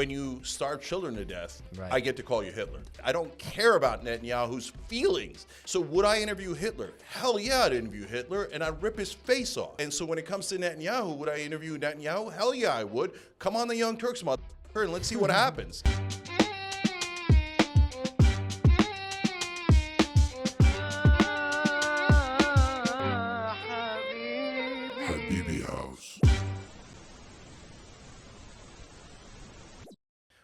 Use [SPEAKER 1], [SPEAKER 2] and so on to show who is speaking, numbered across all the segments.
[SPEAKER 1] when you starve children to death,
[SPEAKER 2] Right.
[SPEAKER 1] I get to call you Hitler. I don't care about Netanyahu's feelings. So would I interview Hitler? Hell yeah, I'd interview Hitler, and I'd rip his face off. And so when it comes to Netanyahu, would I interview Netanyahu? Hell yeah, I would. Come on the Young Turks, motherfucker, and let's see what happens.
[SPEAKER 3] Habibi House.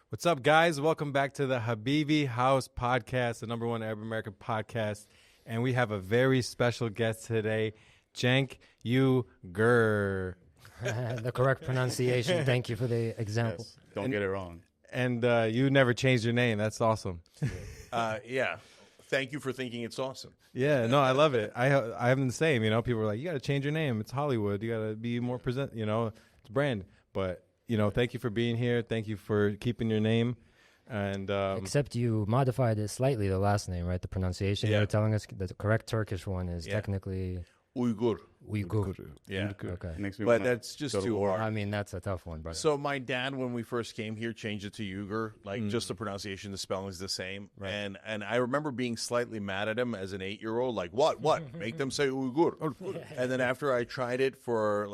[SPEAKER 4] What's up, guys? Welcome back to the Habibi House podcast, the #1 Arab American podcast. And we have a very special guest today, Cenk Uygur.
[SPEAKER 2] The correct pronunciation. Thank you for the example.
[SPEAKER 5] Yes, don't get it wrong.
[SPEAKER 4] And you never changed your name. That's awesome.
[SPEAKER 1] Yeah. Thank you for thinking it's awesome.
[SPEAKER 4] Yeah, no, I love it. I'm the same. You know, people are like, you got to change your name. It's Hollywood. You got to be more present. You know, it's brand. But thank you for being here. Thank you for keeping your name. And
[SPEAKER 2] Except you modified it slightly, the last name, right? The pronunciation.
[SPEAKER 1] Yeah.
[SPEAKER 2] You were telling us the correct Turkish one is technically
[SPEAKER 1] Uygur.
[SPEAKER 2] Uygur.
[SPEAKER 1] Yeah.
[SPEAKER 2] Okay.
[SPEAKER 5] Makes me
[SPEAKER 1] But
[SPEAKER 5] wanna
[SPEAKER 1] that's just
[SPEAKER 5] go to
[SPEAKER 1] too
[SPEAKER 5] war.
[SPEAKER 1] hard.
[SPEAKER 2] I mean, that's a tough one, brother.
[SPEAKER 1] So my dad, when we first came here, changed it to Uygur, like just the pronunciation, the spelling's the same.
[SPEAKER 2] Right.
[SPEAKER 1] And I remember being slightly mad at him as an 8-year-old, like, what? Make them say Uygur. And then after I tried it for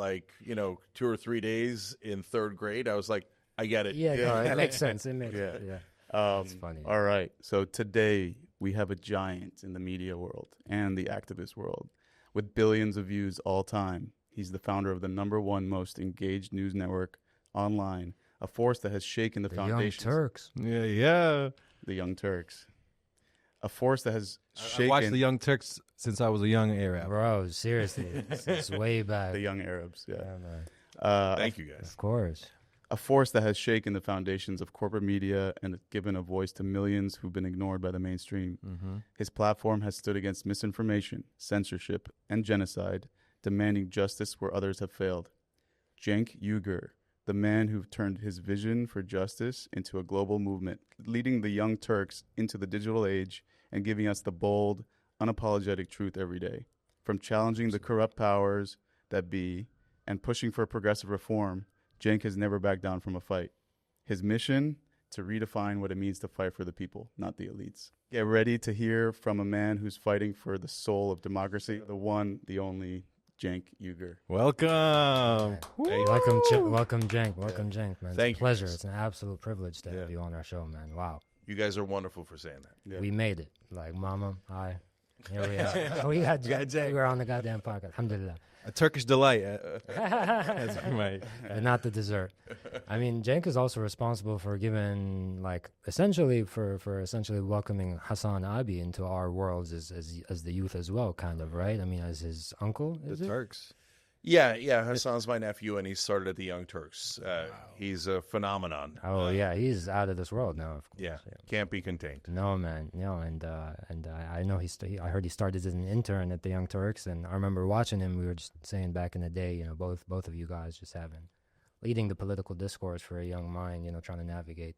[SPEAKER 1] 2 or 3 days in 3rd grade, I was like, I get it.
[SPEAKER 2] yeah, no, it makes sense. It makes
[SPEAKER 5] Yeah.
[SPEAKER 2] sense. Yeah.
[SPEAKER 5] That's
[SPEAKER 2] funny.
[SPEAKER 5] All right. So today we have a giant in the media world and the activist world with billions of views all time. He's the founder of the #1 most engaged news network online, a force that has shaken the
[SPEAKER 2] The Young
[SPEAKER 5] foundations.
[SPEAKER 2] Turks.
[SPEAKER 4] yeah.
[SPEAKER 5] The Young Turks. A force that has
[SPEAKER 4] I
[SPEAKER 5] shaken
[SPEAKER 4] watched the Young Turks since I was a young Arab.
[SPEAKER 2] Bro, seriously. It's way back.
[SPEAKER 5] the Young Arabs. Yeah.
[SPEAKER 2] Yeah, man.
[SPEAKER 1] Thank you, guys.
[SPEAKER 2] Of course.
[SPEAKER 5] A force that has shaken the foundations of corporate media and given a voice to millions who've been ignored by the mainstream. His platform has stood against misinformation, censorship, and genocide, demanding justice where others have failed. Cenk Uygur, the man who turned his vision for justice into a global movement, leading the Young Turks into the digital age and giving us the bold, unapologetic truth every day. From challenging the corrupt powers that be and pushing for progressive reform, Cenk has never backed down from a fight. His mission, to redefine what it means to fight for the people, not the elites. Get ready to hear from a man who's fighting for the soul of democracy, the one, the only, Cenk Uygur.
[SPEAKER 4] Welcome.
[SPEAKER 2] Welcome, Cenk. Welcome, Cenk, man.
[SPEAKER 1] Thank
[SPEAKER 2] It's
[SPEAKER 1] you,
[SPEAKER 2] a pleasure.
[SPEAKER 1] guys.
[SPEAKER 2] It's an absolute privilege to have you on our show, man. Wow.
[SPEAKER 1] You guys are wonderful for saying that.
[SPEAKER 5] Yeah.
[SPEAKER 2] We made it. Like, mama, hi. Here we are. We were on the goddamn podcast. Alhamdulillah.
[SPEAKER 4] A Turkish delight. That's right.
[SPEAKER 2] And not the dessert. I mean, Cenk is also responsible for giving, essentially welcoming Hasan Abi into our worlds as the youth as well, kind of, right? I mean, as his uncle, is
[SPEAKER 4] The
[SPEAKER 2] it?
[SPEAKER 4] Turks.
[SPEAKER 1] Yeah. Hassan's my nephew, and he started at the Young Turks. He's a phenomenon.
[SPEAKER 2] Oh, yeah, he's out of this world now, of course.
[SPEAKER 1] Yeah. Can't be contained.
[SPEAKER 2] No, man, no, and I know I heard he started as an intern at the Young Turks, and I remember watching him. We were just saying back in the day, both of you guys just leading the political discourse for a young mind, trying to navigate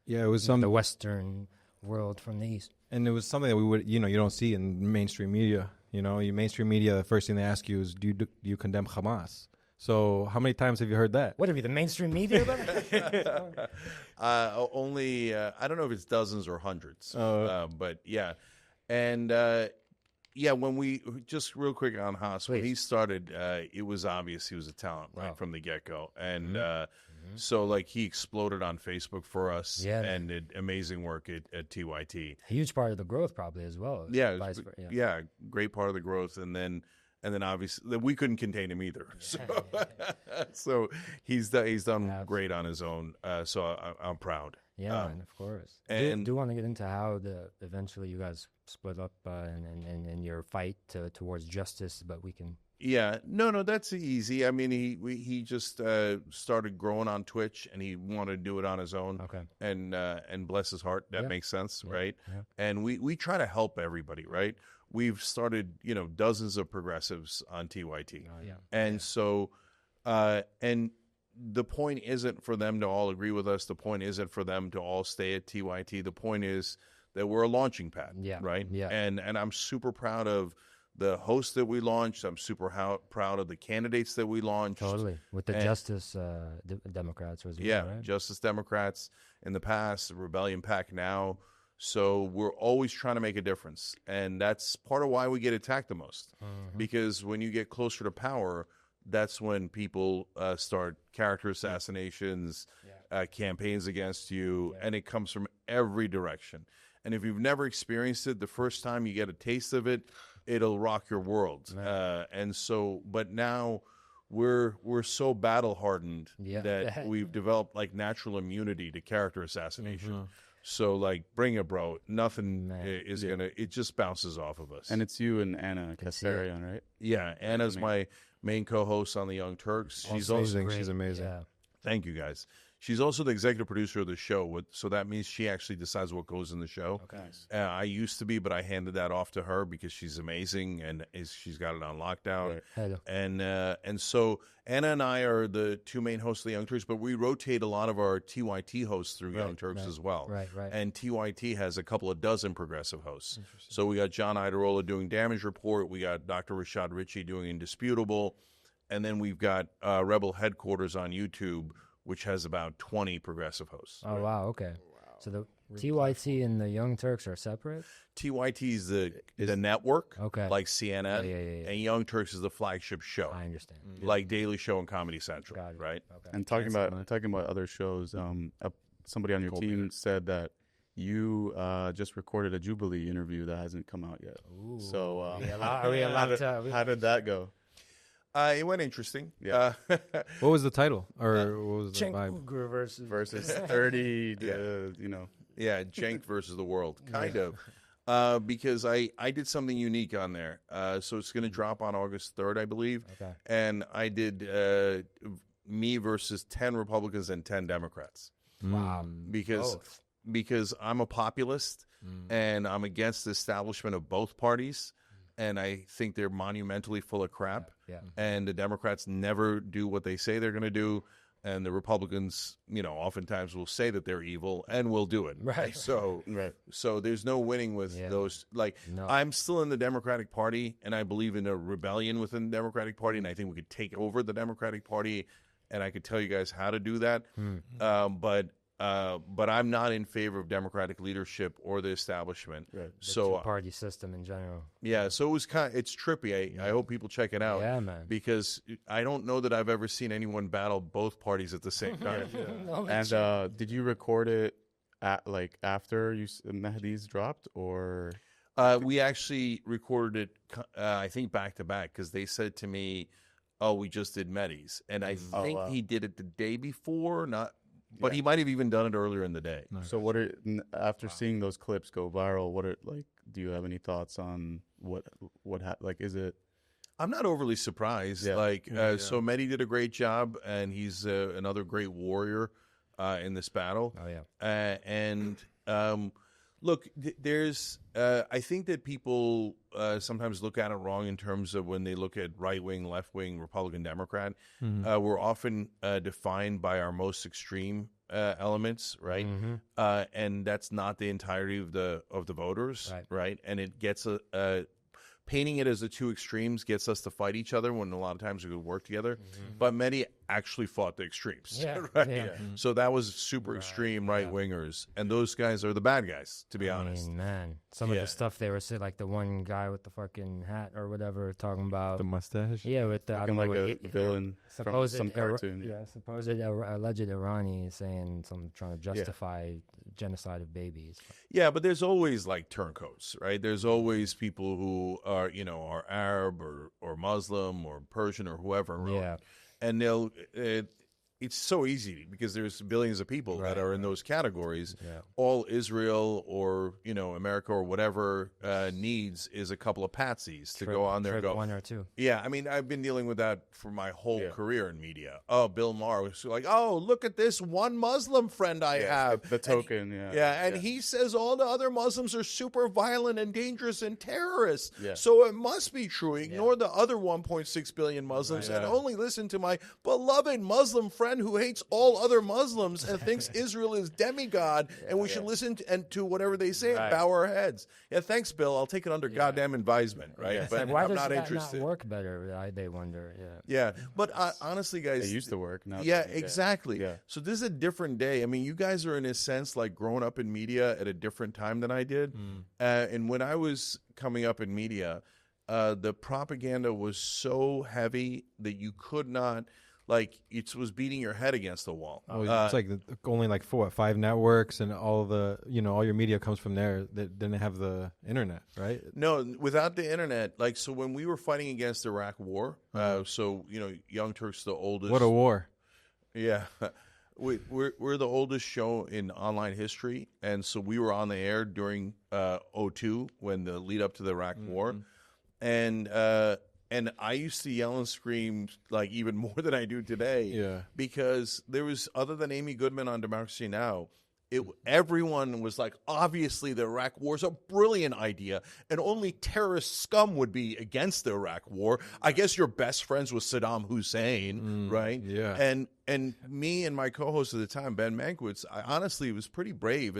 [SPEAKER 4] Yeah, it was
[SPEAKER 2] the Western world from the East.
[SPEAKER 4] And it was something that we would, you don't see in mainstream media. Your mainstream media, the first thing they ask you is, do you condemn Hamas? So how many times have you heard that?
[SPEAKER 2] What are we, the mainstream media?
[SPEAKER 1] Only, I don't know if it's dozens or hundreds, but yeah. And when we, just real quick on Haas, when he started, it was obvious he was a talent right from the get-go. And so he exploded on Facebook for us and did amazing work at TYT.
[SPEAKER 2] A huge part of the growth probably as well.
[SPEAKER 1] Yeah, great part of the growth. And then obviously we couldn't contain him either. So he's done great on his own. So I'm proud.
[SPEAKER 2] Yeah, and of course.
[SPEAKER 1] And
[SPEAKER 2] do want to get into how eventually you guys split up and your fight towards justice, but we can.
[SPEAKER 1] Yeah, no, that's easy. I mean, he just started growing on Twitch, and he wanted to do it on his own.
[SPEAKER 2] Okay.
[SPEAKER 1] And bless his heart, that makes sense, right?
[SPEAKER 2] Yeah.
[SPEAKER 1] And we try to help everybody, right? We've started, dozens of progressives on TYT. And so, and the point isn't for them to all agree with us. The point isn't for them to all stay at TYT. The point is that we're a launching pad, right?
[SPEAKER 2] Yeah.
[SPEAKER 1] And I'm super proud of the host that we launched. I'm super proud of the candidates that we launched.
[SPEAKER 2] Totally. With the Justice Democrats as well, right?
[SPEAKER 1] Justice Democrats in the past, the Rebellion PAC now. So we're always trying to make a difference. And that's part of why we get attacked the most. Because when you get closer to power, that's when people start character assassinations, campaigns against you, and it comes from every direction. And if you've never experienced it, the first time you get a taste of it, it'll rock your world. And so, but now we're so battle hardened that we've developed like natural immunity to character assassination. So like, bring it, bro. Nothing is gonna. It just bounces off of us.
[SPEAKER 5] And it's you and Anna Kassarian, right?
[SPEAKER 1] Yeah, Anna's my main co-host on the Young Turks.
[SPEAKER 4] She's amazing. She's amazing.
[SPEAKER 2] Yeah.
[SPEAKER 1] Thank you, guys. She's also the executive producer of the show, so that means she actually decides what goes in the show.
[SPEAKER 5] Okay. Nice.
[SPEAKER 1] I used to be, but I handed that off to her because she's amazing and she's got it on lockdown.
[SPEAKER 2] Right.
[SPEAKER 1] And so Anna and I are the two main hosts of the Young Turks, but we rotate a lot of our TYT hosts through Young Turks as well.
[SPEAKER 2] Right.
[SPEAKER 1] And TYT has a couple of dozen progressive hosts. So we got John Idarola doing Damage Report. We got Dr. Rashad Ritchie doing Indisputable. And then we've got Rebel Headquarters on YouTube, which has about 20 progressive hosts.
[SPEAKER 2] Oh, wow, okay. So the TYT and the Young Turks are separate?
[SPEAKER 1] TYT is the network, like CNN,
[SPEAKER 2] Yeah.
[SPEAKER 1] and Young Turks is the flagship show.
[SPEAKER 2] I understand.
[SPEAKER 1] Like Daily Show and Comedy Central,
[SPEAKER 2] Got it.
[SPEAKER 1] right?
[SPEAKER 2] Okay.
[SPEAKER 5] And talking about other shows, somebody on your team said that you just recorded a Jubilee interview that hasn't come out yet.
[SPEAKER 2] Ooh.
[SPEAKER 5] So
[SPEAKER 2] are we allowed to?
[SPEAKER 5] how did that go?
[SPEAKER 1] It went interesting.
[SPEAKER 5] Yeah.
[SPEAKER 4] What was the title, or what was the
[SPEAKER 2] Cenk
[SPEAKER 4] vibe?
[SPEAKER 2] Uygur
[SPEAKER 5] Versus 30,
[SPEAKER 1] Yeah, Cenk versus the world, kind of. Because I did something unique on there. So it's going to drop on August 3rd, I believe.
[SPEAKER 2] Okay.
[SPEAKER 1] And I did me versus 10 Republicans and 10 Democrats.
[SPEAKER 2] Wow.
[SPEAKER 1] Because I'm a populist and I'm against the establishment of both parties. And I think they're monumentally full of crap.
[SPEAKER 2] Yeah.
[SPEAKER 1] And the Democrats never do what they say they're going to do. And the Republicans, oftentimes will say that they're evil and will do it.
[SPEAKER 2] Right.
[SPEAKER 1] So there's no winning with those. Like, I'm still in the Democratic Party, and I believe in a rebellion within the Democratic Party, and I think we could take over the Democratic Party, and I could tell you guys how to do that. But I'm not in favor of Democratic leadership or the establishment.
[SPEAKER 2] Right.
[SPEAKER 1] So
[SPEAKER 2] two-party system in general.
[SPEAKER 1] Yeah, so it's trippy. I hope people check it out.
[SPEAKER 2] Yeah, man.
[SPEAKER 1] Because I don't know that I've ever seen anyone battle both parties at the same time.
[SPEAKER 5] And did you record it after Mehdi's dropped, or?
[SPEAKER 1] We actually recorded it, I think, back to back, because they said to me, "Oh, we just did Mehdi's," and I think he did it the day before, but he might have even done it earlier in the day.
[SPEAKER 5] Nice. So after seeing those clips go viral, do you have any thoughts on is it?
[SPEAKER 1] I'm not overly surprised. So Mehdi did a great job, and he's another great warrior in this battle.
[SPEAKER 2] Oh yeah.
[SPEAKER 1] Look, there's. I think that people sometimes look at it wrong in terms of when they look at right wing, left wing, Republican, Democrat. We're often defined by our most extreme elements, right? And that's not the entirety of the voters, right? And it gets painting it as the two extremes gets us to fight each other when a lot of times we could work together. But many actually fought the extremes. Right? Yeah. So that was super extreme right wingers. And those guys are the bad guys, to be honest.
[SPEAKER 2] Man, some of the stuff they were saying, like the one guy with the fucking hat or whatever, talking about
[SPEAKER 4] the mustache.
[SPEAKER 2] Yeah, with the
[SPEAKER 5] a villain from some cartoon.
[SPEAKER 2] Supposed alleged Iranian saying trying to justify genocide of babies.
[SPEAKER 1] Yeah, but there's always like turncoats, right? There's always people who are Arab or Muslim or Persian or whoever.
[SPEAKER 2] Yeah.
[SPEAKER 1] And it's so easy because there's billions of people that are in those categories. Yeah. All Israel or America or whatever needs is a couple of patsies to go on there and go
[SPEAKER 2] one or two.
[SPEAKER 1] Yeah, I mean, I've been dealing with that for my whole career in media. Oh, Bill Maher was like, "Oh, look at this one Muslim friend I have,
[SPEAKER 5] the token."
[SPEAKER 1] And he says all the other Muslims are super violent and dangerous and terrorists.
[SPEAKER 5] Yeah.
[SPEAKER 1] So it must be true. Ignore the other 1.6 billion Muslims and only listen to my beloved Muslim friend friend who hates all other Muslims and thinks Israel is demigod, and we should listen to whatever they say and bow our heads. Yeah, thanks, Bill. I'll take it under goddamn advisement, right?
[SPEAKER 2] Yeah.
[SPEAKER 1] But
[SPEAKER 2] Why
[SPEAKER 1] I'm
[SPEAKER 2] does
[SPEAKER 1] not
[SPEAKER 2] that
[SPEAKER 1] interested.
[SPEAKER 2] not work better? They wonder.
[SPEAKER 1] Yeah, but honestly, guys,
[SPEAKER 5] It used to work. Now
[SPEAKER 1] exactly.
[SPEAKER 5] Yeah.
[SPEAKER 1] So this is a different day. I mean, you guys are in a sense like growing up in media at a different time than I did. And when I was coming up in media, the propaganda was so heavy that you could not, like, it was beating your head against the wall.
[SPEAKER 4] It's like only like 5 networks, and all the all your media comes from there. That didn't have the internet, right?
[SPEAKER 1] No, without the internet, like, so when we were fighting against the Iraq War, so Young Turks, the oldest.
[SPEAKER 4] What a war!
[SPEAKER 1] Yeah. We're the oldest show in online history, and so we were on the air during 2002 when the lead up to the Iraq War, and I used to yell and scream like even more than I do today, because there was, other than Amy Goodman on Democracy Now!, everyone was like, obviously the Iraq War is a brilliant idea, and only terrorist scum would be against the Iraq War. I guess you're best friends with Saddam Hussein, right?
[SPEAKER 4] Yeah.
[SPEAKER 1] And me and my co-host at the time, Ben Mankiewicz, I honestly was pretty brave,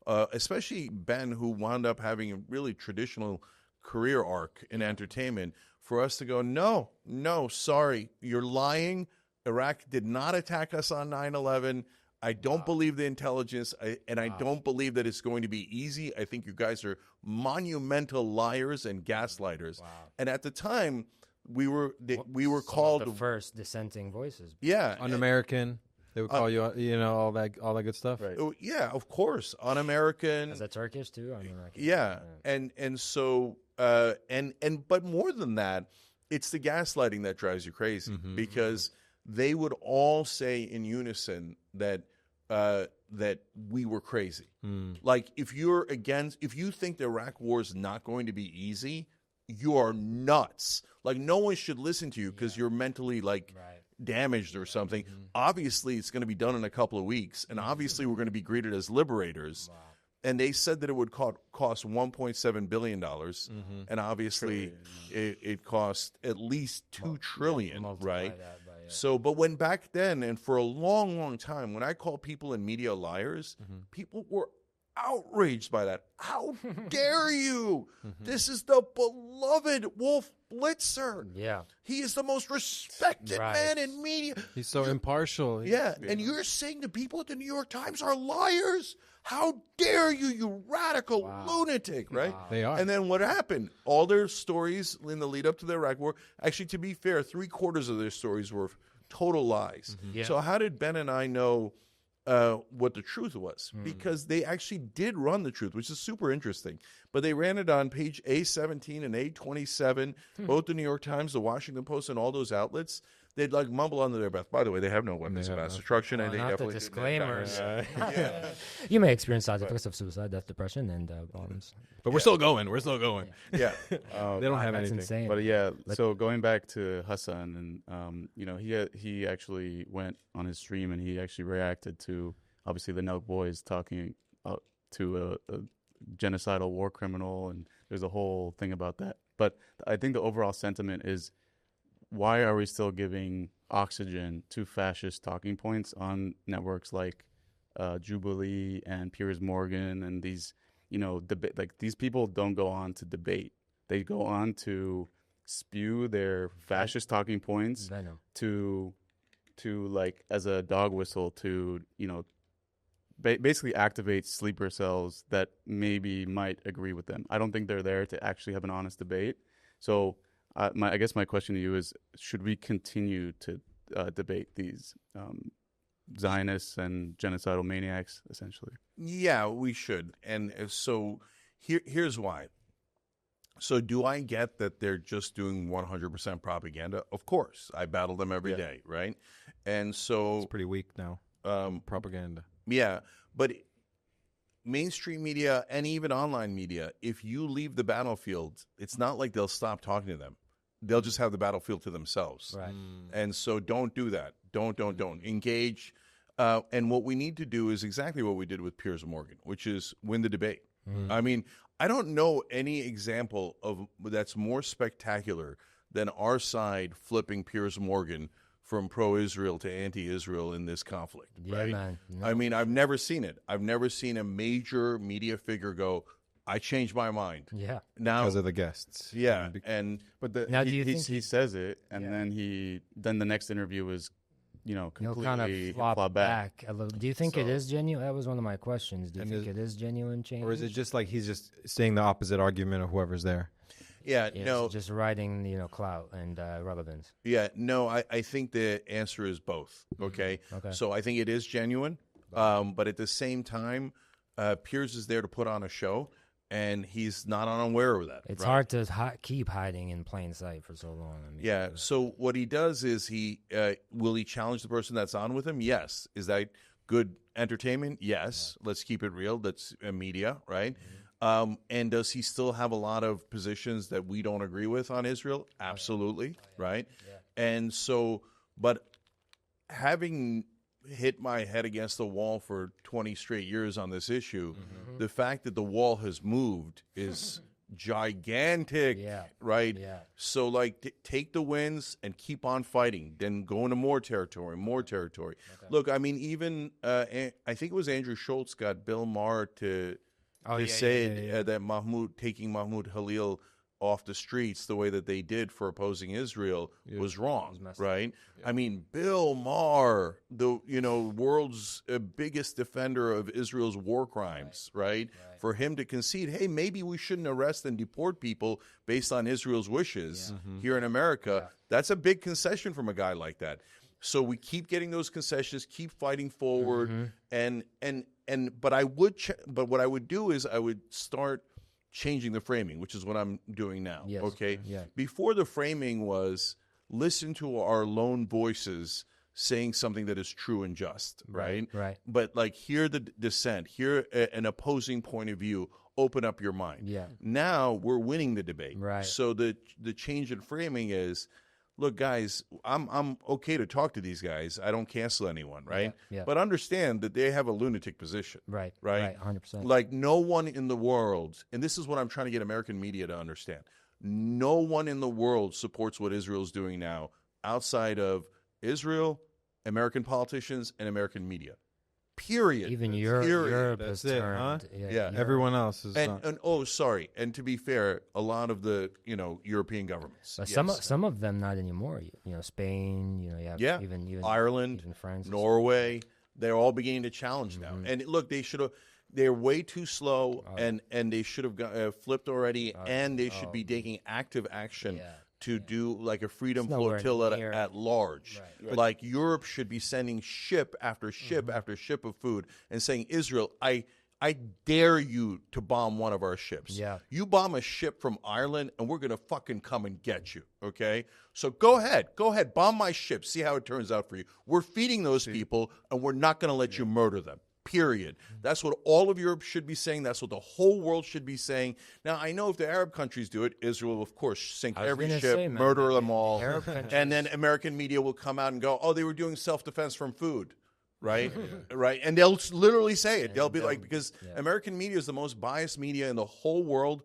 [SPEAKER 1] especially Ben, who wound up having a really traditional career arc in entertainment, for us to go, no, sorry, you're lying. Iraq did not attack us on 9/11. I don't believe the intelligence, and I don't believe that it's going to be easy. I think you guys are monumental liars and gaslighters. Wow. And at the time, we were called
[SPEAKER 2] the first dissenting voices.
[SPEAKER 1] Yeah,
[SPEAKER 4] Un-American. They would call you, all that good stuff.
[SPEAKER 5] Right.
[SPEAKER 1] Yeah, of course, un-American.
[SPEAKER 2] Is that Turkish too? Un-American.
[SPEAKER 1] Yeah, and so but more than that, it's the gaslighting that drives you crazy, because they would all say in unison that we were crazy. Like, if you think the Iraq War is not going to be easy, you are nuts. Like, no one should listen to you because you're mentally damaged or something. Obviously, it's going to be done in a couple of weeks, and obviously we're going to be greeted as liberators. Wow. And they said that it would cost $1.7 billion, and obviously it cost at least $2 trillion, right? So, but when back then, and for a long, long time, when I called people in media liars, people were outraged by that. How dare you? This is the beloved Wolf Blitzer.
[SPEAKER 2] Yeah.
[SPEAKER 1] He is the most respected man in media.
[SPEAKER 4] He's so impartial.
[SPEAKER 1] Yeah, and you're saying the people at the New York Times are liars? How dare you, you radical lunatic, right?
[SPEAKER 4] Wow. They are.
[SPEAKER 1] And then what happened? All their stories in the lead up to the Iraq War, actually, to be fair, 3/4 of their stories were total lies.
[SPEAKER 2] Yeah.
[SPEAKER 1] So how did Ben and I know what the truth was? Because they actually did run the truth, which is super interesting. But they ran it on page A17 and A27, both the New York Times, the Washington Post, and all those outlets. They'd like mumble under their breath. By the way, they have no weapons of mass destruction, and they
[SPEAKER 2] not the
[SPEAKER 1] definitely
[SPEAKER 2] disclaimers. You may experience side effects of suicide, death, depression, and bombs.
[SPEAKER 4] But we're still going. We're still going.
[SPEAKER 1] Yeah.
[SPEAKER 4] They don't have
[SPEAKER 2] That's
[SPEAKER 4] anything.
[SPEAKER 2] insane.
[SPEAKER 5] But so going back to Hasan, and he actually went on his stream and he actually reacted to obviously the Nekboys talking to a genocidal war criminal, and there's a whole thing about that. But I think the overall sentiment is, why are we still giving oxygen to fascist talking points on networks like Jubilee and Piers Morgan and these, debate? Like, these people don't go on to debate; they go on to spew their fascist talking points to like as a dog whistle to basically activate sleeper cells that maybe might agree with them. I don't think they're there to actually have an honest debate. So. I guess my question to you is, should we continue to debate these Zionists and genocidal maniacs, essentially?
[SPEAKER 1] Yeah, we should. And so here's why. So do I get that they're just doing 100% propaganda? Of course. I battle them every day, right? And so...
[SPEAKER 4] It's pretty weak now, propaganda.
[SPEAKER 1] Yeah, but... mainstream media and even online media, if you leave the battlefield, it's not like they'll stop talking to them. They'll just have the battlefield to themselves. Right. And so don't do that. Don't. Engage. And what we need to do is exactly what we did with Piers Morgan, which is win the debate. I mean, I don't know any example of that's more spectacular than our side flipping Piers Morgan from pro-Israel to anti-Israel in this conflict.
[SPEAKER 2] Yeah,
[SPEAKER 1] right?
[SPEAKER 2] man. No.
[SPEAKER 1] I mean, I've never seen it. I've never seen a major media figure go, I changed my mind.
[SPEAKER 2] Yeah.
[SPEAKER 1] Now,
[SPEAKER 4] because of the guests.
[SPEAKER 1] yeah, and
[SPEAKER 5] But
[SPEAKER 2] Now, do you
[SPEAKER 5] he,
[SPEAKER 2] think
[SPEAKER 5] he says it, and then the next interview is,
[SPEAKER 2] he'll
[SPEAKER 5] completely
[SPEAKER 2] kind of flop back a little. Do you think it is genuine? That was one of my questions. Do you think it is genuine change?
[SPEAKER 4] Or is it just like he's just saying the opposite argument of whoever's there?
[SPEAKER 1] no,
[SPEAKER 2] just riding clout and relevance.
[SPEAKER 1] no, I think the answer is both. Okay,
[SPEAKER 2] Okay.
[SPEAKER 1] so I think it is genuine, but at the same time, Piers is there to put on a show, and he's not unaware of that.
[SPEAKER 2] It's
[SPEAKER 1] right?
[SPEAKER 2] hard to keep hiding in plain sight for so long. I mean,
[SPEAKER 1] Yeah. So what he does is will he challenge the person that's on with him? Yes. Is that good entertainment? Yes. Let's keep it real. That's media, right? And does he still have a lot of positions that we don't agree with on Israel? Absolutely, right? Yeah. And so, but having hit my head against the wall for 20 straight years on this issue, the fact that the wall has moved is gigantic, right?
[SPEAKER 2] Yeah.
[SPEAKER 1] So, like, take the wins and keep on fighting, then go into more territory. Okay. Look, I mean, even I think it was Andrew Schultz got Bill Maher to say that taking Mahmoud Halil off the streets the way that they did for opposing Israel was wrong, right? Yeah. I mean, Bill Maher, the world's biggest defender of Israel's war crimes, right? For him to concede, hey, maybe we shouldn't arrest and deport people based on Israel's wishes here in America. That's a big concession from a guy like that. So we keep getting those concessions, keep fighting forward, but what I would do is I would start changing the framing, which is what I'm doing now.
[SPEAKER 2] Yes.
[SPEAKER 1] Okay.
[SPEAKER 2] Yeah.
[SPEAKER 1] Before, the framing was listen to our lone voices saying something that is true and just, right?
[SPEAKER 2] Right.
[SPEAKER 1] But like, hear the dissent, hear an opposing point of view, open up your mind.
[SPEAKER 2] Yeah.
[SPEAKER 1] Now we're winning the debate.
[SPEAKER 2] Right.
[SPEAKER 1] So the change in framing is, look, guys, I'm okay to talk to these guys. I don't cancel anyone, right?
[SPEAKER 2] Yeah.
[SPEAKER 1] But understand that they have a lunatic position.
[SPEAKER 2] Right.
[SPEAKER 1] Right?
[SPEAKER 2] 100%.
[SPEAKER 1] Like, no one in the world, and this is what I'm trying to get American media to understand, no one in the world supports what Israel's doing now outside of Israel, American politicians, and American media. Period.
[SPEAKER 2] Even Europe has
[SPEAKER 4] That's it,
[SPEAKER 2] turned.
[SPEAKER 4] huh?
[SPEAKER 1] Yeah.
[SPEAKER 4] Everyone else is not.
[SPEAKER 1] And sorry. And to be fair, a lot of the European governments.
[SPEAKER 2] But
[SPEAKER 1] yes.
[SPEAKER 2] some of them not anymore. Spain. You have even
[SPEAKER 1] Ireland,
[SPEAKER 2] even France,
[SPEAKER 1] Norway. They're all beginning to challenge now. And look, they should have. They're way too slow, and they should have flipped already. And they should be taking active action. To do like a freedom flotilla at large. Right. Like, Europe should be sending ship after ship after ship of food and saying, Israel, I dare you to bomb one of our ships.
[SPEAKER 2] Yeah.
[SPEAKER 1] You bomb a ship from Ireland and we're going to fucking come and get you, okay? So go ahead, bomb my ship, see how it turns out for you. We're feeding those people and we're not going to let you murder them. Period. That's what all of Europe should be saying. That's what the whole world should be saying. Now, I know if the Arab countries do it, Israel will, of course, sink every ship, murder them all, and then American media will come out and go, oh, they were doing self-defense from food, right? Right? And they'll literally say it. They'll be like, because American media is the most biased media in the whole world,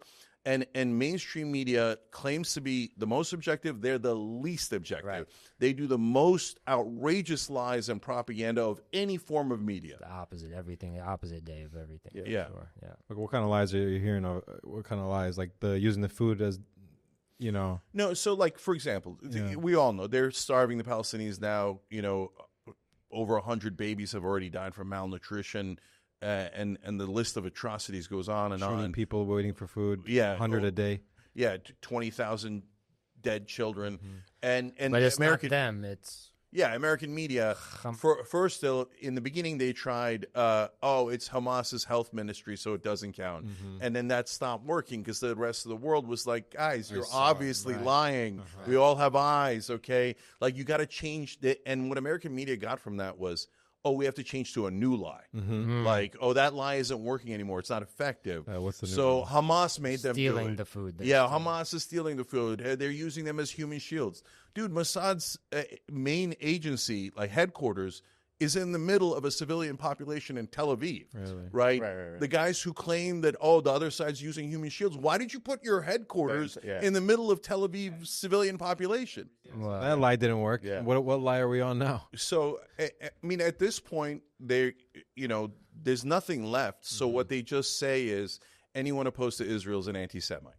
[SPEAKER 1] and mainstream media claims to be the most objective. They're the least objective. Right. They do the most outrageous lies and propaganda of any form of media.
[SPEAKER 2] The opposite, everything, the opposite day of everything.
[SPEAKER 1] Yeah.
[SPEAKER 2] Sure. Yeah.
[SPEAKER 4] Like, what kind of lies are you hearing? What kind of lies? Like using the food as, No,
[SPEAKER 1] so like, for example, we all know they're starving the Palestinians now. Over 100 babies have already died from malnutrition. And the list of atrocities goes on and on.
[SPEAKER 4] People waiting for food. 100 a day.
[SPEAKER 1] 20,000 dead children. And
[SPEAKER 2] but it's
[SPEAKER 1] American,
[SPEAKER 2] not them. It's
[SPEAKER 1] American media. First, in the beginning, they tried. It's Hamas's health ministry, so it doesn't count. And then that stopped working because the rest of the world was like, guys, you're obviously lying. We all have eyes. Okay, like, you got to change. And what American media got from that was, we have to change to a new lie. Like, that lie isn't working anymore. It's not effective.
[SPEAKER 4] What's the new
[SPEAKER 1] so Hamas made them
[SPEAKER 2] stealing the food.
[SPEAKER 1] Hamas is stealing the food. They're using them as human shields. Dude, Mossad's main agency, like headquarters, is in the middle of a civilian population in Tel Aviv,
[SPEAKER 4] Really?
[SPEAKER 1] right?
[SPEAKER 5] Right.
[SPEAKER 1] The guys who claim that, the other side's using human shields. Why did you put your headquarters in the middle of Tel Aviv's civilian population?
[SPEAKER 2] Well,
[SPEAKER 4] That lie didn't work.
[SPEAKER 5] Yeah.
[SPEAKER 4] What lie are we on now?
[SPEAKER 1] So, I mean, at this point, there's nothing left. So what they just say is anyone opposed to Israel is an anti-Semite.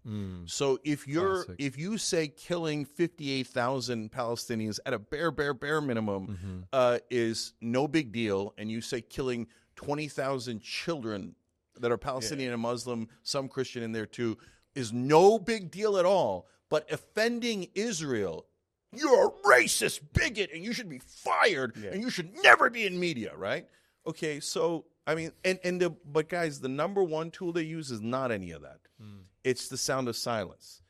[SPEAKER 1] So if you say killing 58,000 Palestinians at a bare minimum is no big deal, and you say killing 20,000 children that are Palestinian and Muslim, some Christian in there too, is no big deal at all, but offending Israel, you're a racist bigot and you should be fired and you should never be in media, right? Okay, so I mean, but guys, the number one tool they use is not any of that. It's the sound of silence.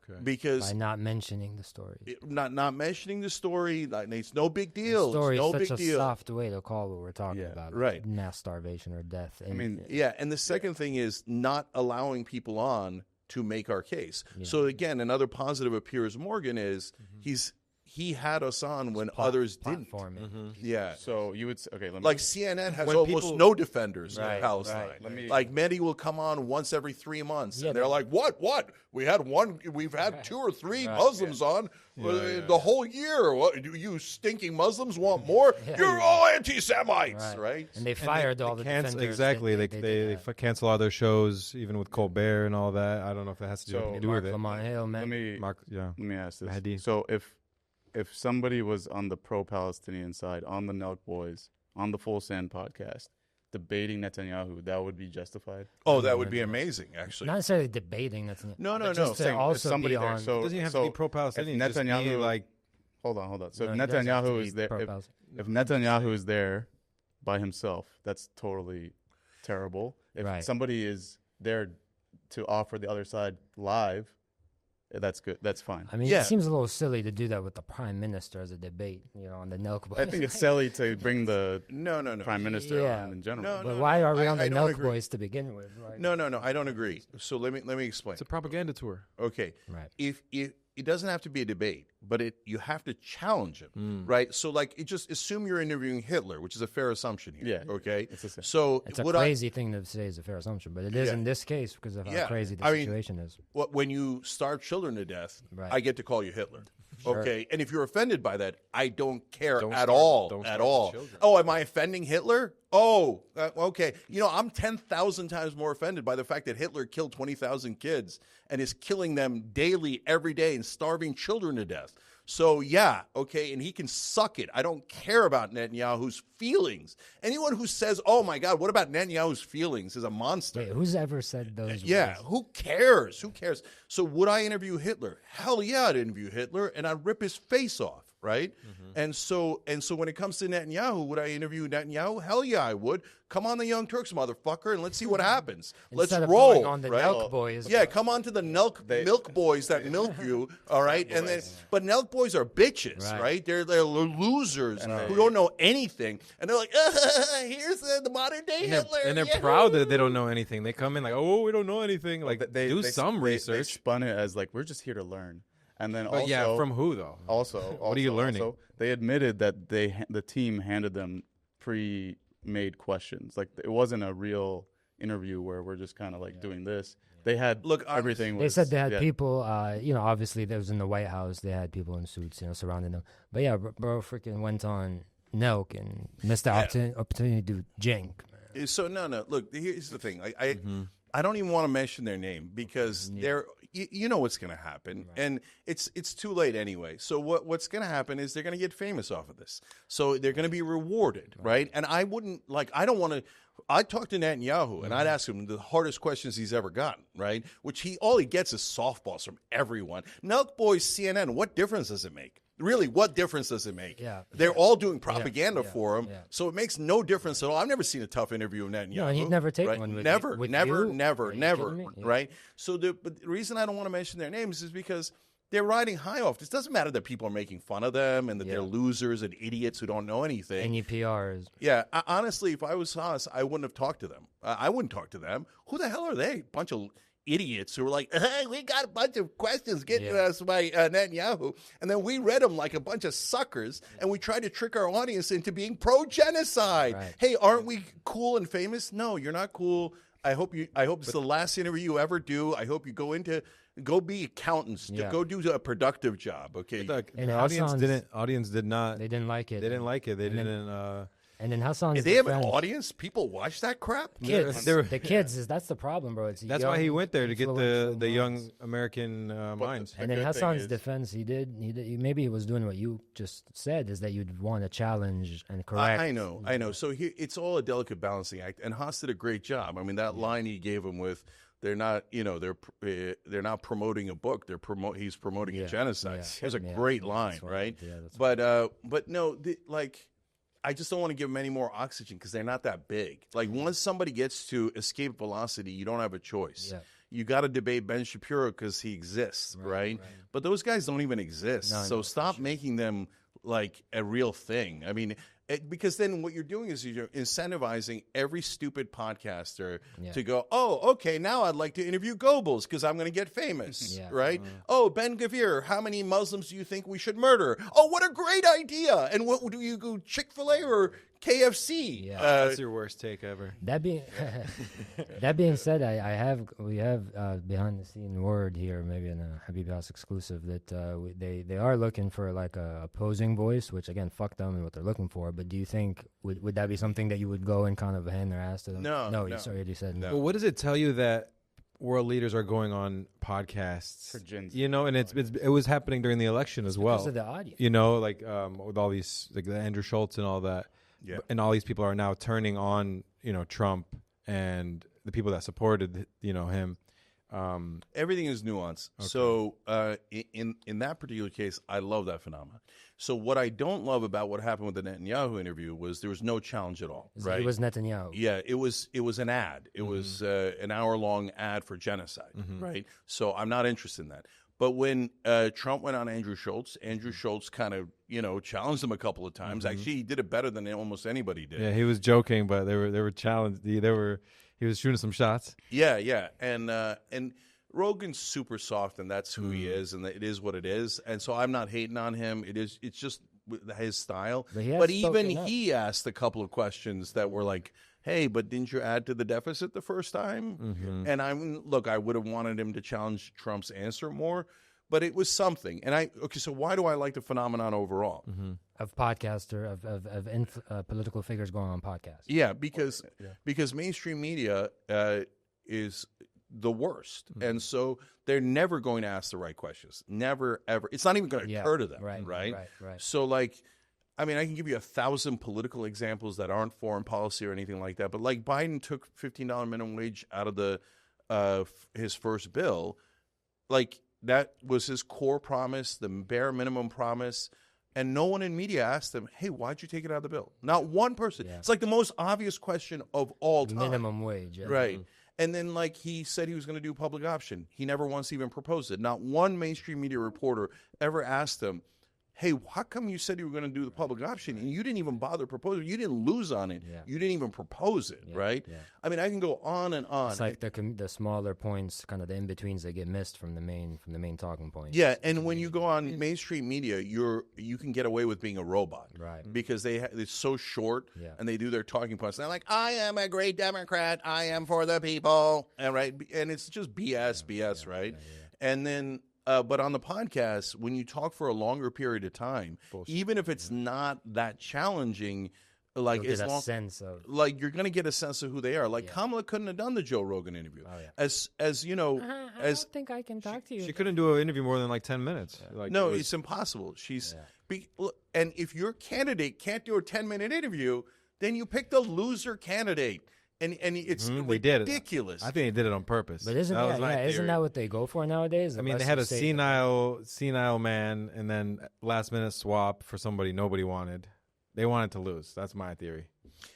[SPEAKER 4] Okay.
[SPEAKER 1] Because
[SPEAKER 2] by not mentioning the story.
[SPEAKER 1] Not mentioning the story, it's no big deal.
[SPEAKER 2] The story
[SPEAKER 1] it's no
[SPEAKER 2] is
[SPEAKER 1] big
[SPEAKER 2] such a
[SPEAKER 1] deal.
[SPEAKER 2] soft way to call what we're talking about.
[SPEAKER 1] right.
[SPEAKER 2] Mass starvation or death. And,
[SPEAKER 1] And the second thing is not allowing people on to make our case. So again, another positive of Piers Morgan is he had us on when others didn't. Yeah.
[SPEAKER 5] So you would let me
[SPEAKER 1] like CNN has almost no defenders in Palestine.
[SPEAKER 5] Right.
[SPEAKER 1] Like Mehdi will come on once every 3 months, and they're like, "What? We've had 2 or 3 Muslims on the whole year. What, you stinking Muslims want more? You're all anti-Semites, right?"
[SPEAKER 2] And they fired all the defenders.
[SPEAKER 4] Exactly. They cancel all their shows, even with Colbert and all that. I don't know if that has to do with it.
[SPEAKER 5] Let me ask this.
[SPEAKER 4] Mehdi.
[SPEAKER 5] So if somebody was on the pro-Palestinian side, on the Nekboys, on the Full Send podcast, debating Netanyahu, that would be justified?
[SPEAKER 1] Oh, that would be amazing, actually.
[SPEAKER 2] Not necessarily debating.
[SPEAKER 1] No.
[SPEAKER 2] Just to also
[SPEAKER 5] somebody
[SPEAKER 2] be
[SPEAKER 5] there.
[SPEAKER 2] on.
[SPEAKER 5] So
[SPEAKER 4] It doesn't even have to be pro-Palestinian.
[SPEAKER 5] if Netanyahu, hold on. So if Netanyahu is there, if Netanyahu is there by himself, that's totally terrible. If somebody is there to offer the other side live, that's good. That's fine.
[SPEAKER 2] I mean, it seems a little silly to do that with the prime minister as a debate, on the Nelk.
[SPEAKER 5] I think it's silly to bring the prime minister on in general.
[SPEAKER 2] But why are we on the Nelk boys to begin with? Like,
[SPEAKER 1] No, I don't agree. So let me explain.
[SPEAKER 4] It's a propaganda tour.
[SPEAKER 1] Okay.
[SPEAKER 2] Right.
[SPEAKER 1] If it doesn't have to be a debate, but you have to challenge him, right? So just assume you're interviewing Hitler, which is a fair assumption here.
[SPEAKER 5] Yeah.
[SPEAKER 1] Okay.
[SPEAKER 5] It's
[SPEAKER 2] a crazy thing to say is a fair assumption, but it is in this case because of how crazy the situation is.
[SPEAKER 1] When you starve children to death,
[SPEAKER 2] Right.
[SPEAKER 1] I get to call you Hitler.
[SPEAKER 2] Sure.
[SPEAKER 1] Okay, and if you're offended by that, I don't care at all. Oh, am I offending Hitler? Oh, okay. I'm 10,000 times more offended by the fact that Hitler killed 20,000 kids and is killing them daily, every day, and starving children to death. So, and he can suck it. I don't care about Netanyahu's feelings. Anyone who says, "Oh, my God, what about Netanyahu's feelings?" is a monster.
[SPEAKER 2] Wait, who's ever said those words?
[SPEAKER 1] Yeah, who cares? So would I interview Hitler? Hell yeah, I'd interview Hitler, and I'd rip his face off, right? And so when it comes to Netanyahu, would I interview Netanyahu? Hell yeah, I would. Come on the Young Turks, motherfucker, and let's see what happens. Let's roll.
[SPEAKER 2] Going on the
[SPEAKER 1] right?
[SPEAKER 2] Nelk boys.
[SPEAKER 1] Yeah, come on to the milk boys that milk you, all right? But Nelk boys are bitches, right? They're losers who don't know anything, and they're like, here's the modern day Hitler,
[SPEAKER 4] and they're proud that they don't know anything. They come in like, "Oh, we don't know anything." Like they do some research.
[SPEAKER 5] They spun it as like we're just here to learn, and then
[SPEAKER 4] from who though?
[SPEAKER 5] Also,
[SPEAKER 4] what are you learning?
[SPEAKER 5] Also, they admitted that the team handed them pre-made questions. Like it wasn't a real interview where we're just kind of like doing this. They had everything.
[SPEAKER 2] They said they had people. Obviously, that was in the White House. They had people in suits, surrounding them. But yeah, bro, freaking went on Nelk and missed the opportunity to do Cenk.
[SPEAKER 1] So no. Look, here's the thing. I don't even want to mention their name because they're. You know what's going to happen, and it's too late anyway. So what's going to happen is they're going to get famous off of this. So they're going to be rewarded, right? And I don't want to. I'd talk to Netanyahu and I'd ask him the hardest questions he's ever gotten, right? Which all he gets is softballs from everyone. Nelk Boys, CNN, what difference does it make? Really, what difference does it make?
[SPEAKER 2] Yeah.
[SPEAKER 1] They're all doing propaganda for him, so it makes no difference at all. I've never seen a tough interview of Netanyahu.
[SPEAKER 2] No, he'd never take one with
[SPEAKER 1] never,
[SPEAKER 2] with
[SPEAKER 1] never,
[SPEAKER 2] you?
[SPEAKER 1] never, never,
[SPEAKER 2] Yeah.
[SPEAKER 1] right? So but the reason I don't want to mention their names is because they're riding high off. It doesn't matter that people are making fun of them and that they're losers and idiots who don't know anything.
[SPEAKER 2] NEPR is.
[SPEAKER 1] Yeah, honestly, if I was Haas, I wouldn't have talked to them. I wouldn't talk to them. Who the hell are they? Bunch of idiots who were like, hey, we got a bunch of questions getting to us by Netanyahu. And then we read them like a bunch of suckers, and we tried to trick our audience into being pro-genocide. Right. Hey, aren't we cool and famous? No, you're not cool. I hope it's the last interview you ever do. I hope you go be accountants. Go do a productive job. Okay.
[SPEAKER 4] And the audience did not.
[SPEAKER 2] They didn't like it.
[SPEAKER 4] They didn't like it. They didn't.
[SPEAKER 2] And then Hasan's
[SPEAKER 1] If they have an audience, people watch that crap?
[SPEAKER 2] Kids. The kids, that's the problem, bro.
[SPEAKER 4] That's why he went there, to get the young American minds.
[SPEAKER 2] And in Hasan's defense, he maybe he was doing what you just said, is that you'd want to challenge and correct.
[SPEAKER 1] I know. So it's all a delicate balancing act, and Haas did a great job. I mean, that line he gave him with, they're not promoting a book. He's promoting a genocide. It was a great line, right? Yeah, but no, I just don't want to give them any more oxygen because they're not that big. Like, once somebody gets to escape velocity, you don't have a choice. Yeah. You got to debate Ben Shapiro because he exists, right? But those guys don't even exist. So stop making them like a real thing. I mean, because then what you're doing is you're incentivizing every stupid podcaster to go, oh, okay, now I'd like to interview Goebbels because I'm going to get famous, right? Oh, Ben Gvir, how many Muslims do you think we should murder? Oh, what a great idea. And what do you go, Chick-fil-A or KFC?
[SPEAKER 4] That's your worst take ever.
[SPEAKER 2] That being said, we have behind the scene word here, maybe in a Habibi House exclusive, that they are looking for like a opposing voice, which again, fuck them and what they're looking for. But do you think would that be something that you would go and kind of hand their ass to them? No. You already said no.
[SPEAKER 4] Well, what does it tell you that world leaders are going on podcasts?
[SPEAKER 5] For gins.
[SPEAKER 4] You know, and it was happening during the election as well.
[SPEAKER 2] Because of the audience.
[SPEAKER 4] You know, like with all these, like the Andrew Schultz and all that. Yeah. And all these people are now turning on, Trump and the people that supported, him.
[SPEAKER 1] Everything is nuance. Okay. So in that particular case, I love that phenomenon. So what I don't love about what happened with the Netanyahu interview was there was no challenge at all. Right?
[SPEAKER 2] It was Netanyahu.
[SPEAKER 1] Yeah, it was an ad. It was an hour-long ad for genocide, right? So I'm not interested in that. But when Trump went on Andrew Schultz kind of, challenged him a couple of times. Actually, he did it better than almost anybody did.
[SPEAKER 4] Yeah, he was joking, but they were challenged. He was shooting some shots.
[SPEAKER 1] Yeah. And Rogan's super soft, and that's who he is, and it is what it is. And so I'm not hating on him. It's just his style. But even he asked a couple of questions that were like, hey, but didn't you add to the deficit the first time? And I would have wanted him to challenge Trump's answer more, but it was something. And so why do I like the phenomenon overall?
[SPEAKER 2] Of podcaster, of political figures going on podcasts.
[SPEAKER 1] Yeah, because mainstream media is the worst. And so they're never going to ask the right questions. Never, ever. It's not even going to occur to them, right? So, I can give you 1,000 political examples that aren't foreign policy or anything like that. But like Biden took $15 minimum wage out of his first bill, like that was his core promise, the bare minimum promise. And no one in media asked him, hey, why'd you take it out of the bill? Not one person. Yeah. It's like the most obvious question of all time.
[SPEAKER 2] Minimum wage. Yeah.
[SPEAKER 1] Right. And then, he said he was going to do public option. He never once even proposed it. Not one mainstream media reporter ever asked him, hey, how come you said you were going to do the public option and you didn't even bother proposing? You didn't lose on it. Yeah. You didn't even propose it, right? Yeah. I can go on and on.
[SPEAKER 2] It's like the smaller points, kind of the in-betweens that get missed from the main talking point.
[SPEAKER 1] Yeah, and when you go on mainstream media, you can get away with being a robot.
[SPEAKER 2] Right.
[SPEAKER 1] Because it's so short and they do their talking points. They're like, I am a great Democrat. I am for the people. And it's just BS, right? Yeah. And then... but on the podcast, when you talk for a longer period of time, even if it's not that challenging, you're going to get a sense of who they are. Kamala couldn't have done the Joe Rogan interview. Oh, yeah. As you know,
[SPEAKER 2] I don't think I can talk to you.
[SPEAKER 4] She couldn't do an interview more than 10 minutes.
[SPEAKER 1] Yeah. It's impossible. And if your candidate can't do a 10-minute interview, then you pick the loser candidate. And it's ridiculous.
[SPEAKER 4] I think they did it on purpose.
[SPEAKER 2] But isn't that what they go for nowadays?
[SPEAKER 4] They had a senile man, and then last minute swap for somebody nobody wanted. They wanted to lose. That's my theory.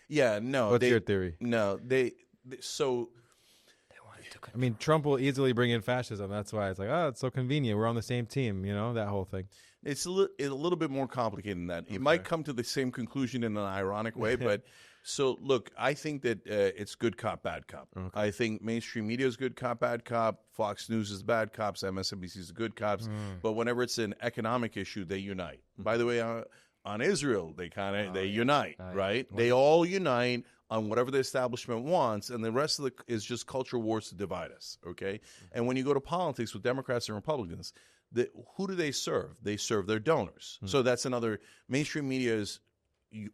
[SPEAKER 1] Yeah, no.
[SPEAKER 4] What's your theory?
[SPEAKER 1] No, they wanted to.
[SPEAKER 4] Trump will easily bring in fascism. That's why it's it's so convenient. We're on the same team. That whole thing.
[SPEAKER 1] It's a little bit more complicated than that. Okay. It might come to the same conclusion in an ironic way, but. So, look, I think that it's good cop, bad cop. Okay. I think mainstream media is good cop, bad cop. Fox News is bad cops. MSNBC is the good cops. But whenever it's an economic issue, they unite. By the way, on Israel, they unite, right? They all unite on whatever the establishment wants, and the rest of it is just culture wars to divide us, okay? And when you go to politics with Democrats and Republicans, who do they serve? They serve their donors. So that's another – mainstream media is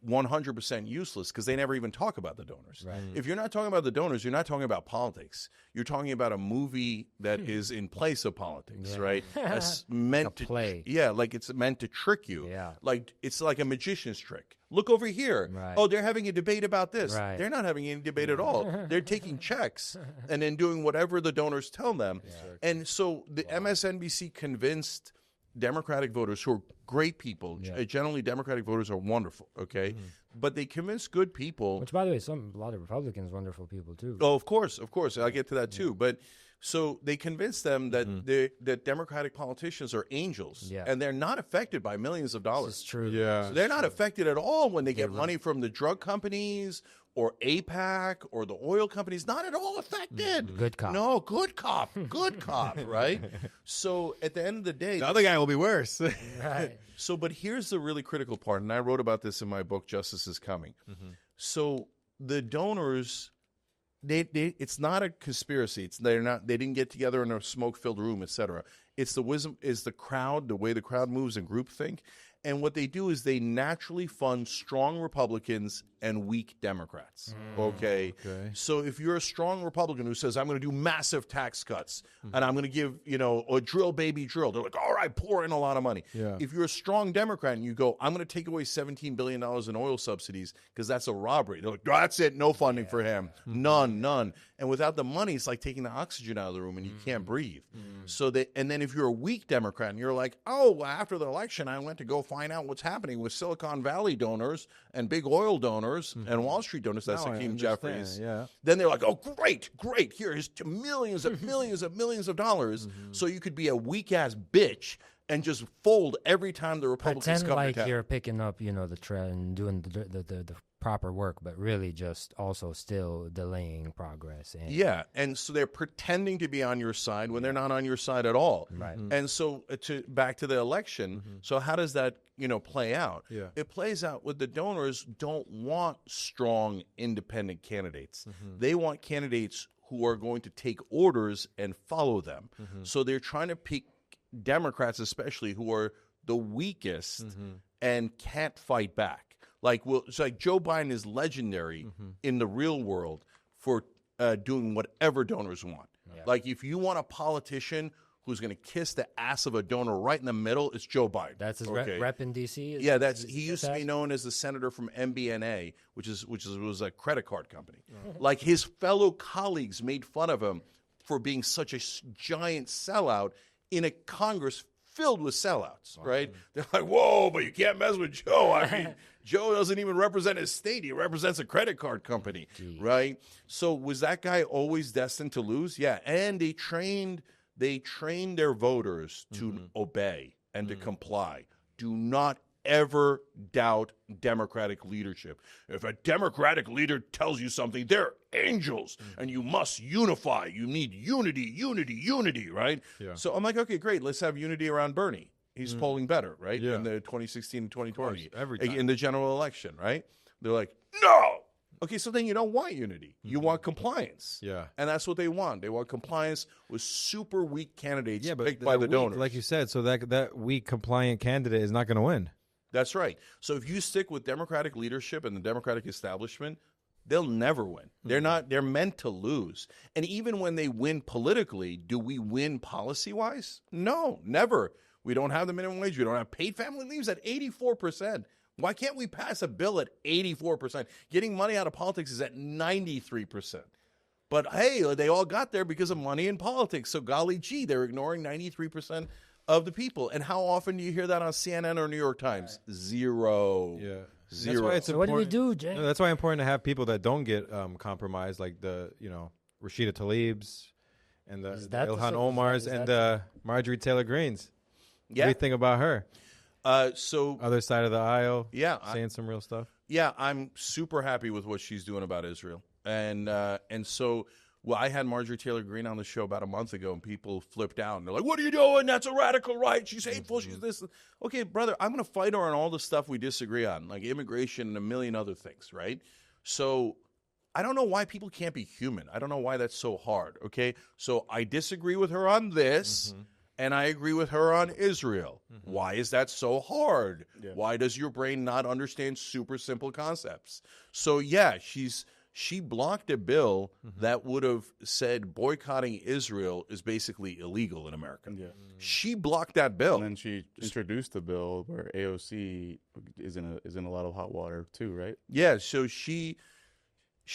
[SPEAKER 1] 100% useless because they never even talk about the donors. Right. If you're not talking about the donors, you're not talking about politics. You're talking about a movie that is in place of politics, right? That's meant to play. Like it's meant to trick you. Yeah. Like it's like a magician's trick. Look over here. Right. Oh, they're having a debate about this. Right. They're not having any debate at all. They're taking checks and then doing whatever the donors tell them. Yeah. And so the MSNBC convinced Democratic voters who are great people. Generally, Democratic voters are wonderful, okay? But they convince good people.
[SPEAKER 2] Which, by the way, a lot of Republicans, wonderful people, too.
[SPEAKER 1] Oh, of course. I'll get to that, too. But so they convince them that that Democratic politicians are angels, and they're not affected by millions of dollars.
[SPEAKER 2] It's true.
[SPEAKER 1] Yeah. So they're not affected at all when they get money from the drug companies or AIPAC or the oil companies. Not at all affected.
[SPEAKER 2] Good cop.
[SPEAKER 1] No, good cop. Good cop, right? So at the end of the day,
[SPEAKER 4] the other guy will be worse.
[SPEAKER 2] Right.
[SPEAKER 1] So, but here's the really critical part, and I wrote about this in my book, Justice is Coming. So the donors, it's not a conspiracy. They didn't get together in a smoke-filled room, etc. It's the wisdom, is the crowd, the way the crowd moves and groupthink. And what they do is they naturally fund strong Republicans and weak Democrats. Okay. So if you're a strong Republican who says, I'm going to do massive tax cuts and I'm going to give, a drill baby drill, they're like, all right, pour in a lot of money. Yeah. If you're a strong Democrat and you go, I'm going to take away $17 billion in oil subsidies because that's a robbery. They're like, that's it. No funding for him. None. And without the money, it's like taking the oxygen out of the room and you can't breathe. And then if you're a weak Democrat and you're like, oh, after the election, I went to go find out what's happening with Silicon Valley donors and big oil donors and Wall Street donors. That's Hakeem Jeffries. Yeah. Then they're like, oh, great. Here's millions and millions of dollars. So you could be a weak-ass bitch and just fold every time the Republicans
[SPEAKER 2] come
[SPEAKER 1] to town.
[SPEAKER 2] Pretend like you're picking up, the trend and doing the proper work, but really just also still delaying progress.
[SPEAKER 1] And so they're pretending to be on your side when they're not on your side at all. Right. And so back to the election, so how does that, play out? Yeah. It plays out with the donors don't want strong independent candidates. They want candidates who are going to take orders and follow them. So they're trying to pick Democrats especially who are the weakest and can't fight back. It's like Joe Biden is legendary in the real world for doing whatever donors want. Yeah. Like if you want a politician who's going to kiss the ass of a donor right in the middle, it's Joe Biden.
[SPEAKER 2] That's his rep in D.C.?
[SPEAKER 1] He used to be known as the senator from MBNA, which was a credit card company. Like his fellow colleagues made fun of him for being such a giant sellout in a Congress filled with sellouts, right? They're like, whoa, but you can't mess with Joe. I mean, Joe doesn't even represent his state. He represents a credit card company, right? So was that guy always destined to lose? Yeah, and they trained their voters to obey and to comply. Do not ever doubt Democratic leadership. If a Democratic leader tells you something, they're angels, and you must unify. You need unity, right? Yeah. So I'm like, okay, great. Let's have unity around Bernie. He's polling better, right? Yeah. In the 2016 and 2020. Every time. In the general election, right? They're like, no! Okay, so then you don't want unity. You want compliance. Yeah. And that's what they want. They want compliance with super weak candidates picked by the donors.
[SPEAKER 4] Like you said, so that weak compliant candidate is not going to win.
[SPEAKER 1] That's right. So if you stick with Democratic leadership and the Democratic establishment, they'll never win. They're meant to lose. And even when they win politically, do we win policy-wise? No, never. We don't have the minimum wage. We don't have paid family leaves at 84%. Why can't we pass a bill at 84%? Getting money out of politics is at 93%. But hey, they all got there because of money in politics. So golly gee, they're ignoring 93% of the people. And how often do you hear that on CNN or New York Times? Zero. Yeah. Zero.
[SPEAKER 2] That's why it's what do we do, Jay?
[SPEAKER 4] That's why it's important to have people that don't get compromised, like the Rashida Tlaib's and the Ilhan Omar's and Marjorie Taylor Greene's. Yeah. What do you think about her? So other side of the aisle, saying some real stuff.
[SPEAKER 1] Yeah, I'm super happy with what she's doing about Israel. And so, well, I had Marjorie Taylor Greene on the show about a month ago, and people flipped out. And they're like, what are you doing? That's a radical right. She's hateful. She's this. Okay, brother, I'm going to fight her on all the stuff we disagree on, like immigration and a million other things, right? So I don't know why people can't be human. I don't know why that's so hard, okay? So I disagree with her on this. And I agree with her on Israel. Why is that so hard? Yeah. Why does your brain not understand super simple concepts? So, yeah, she blocked a bill that would have said boycotting Israel is basically illegal in America. Yeah. She blocked that bill.
[SPEAKER 5] And then she introduced a bill where AOC is in a lot of hot water too, right?
[SPEAKER 1] Yeah, so she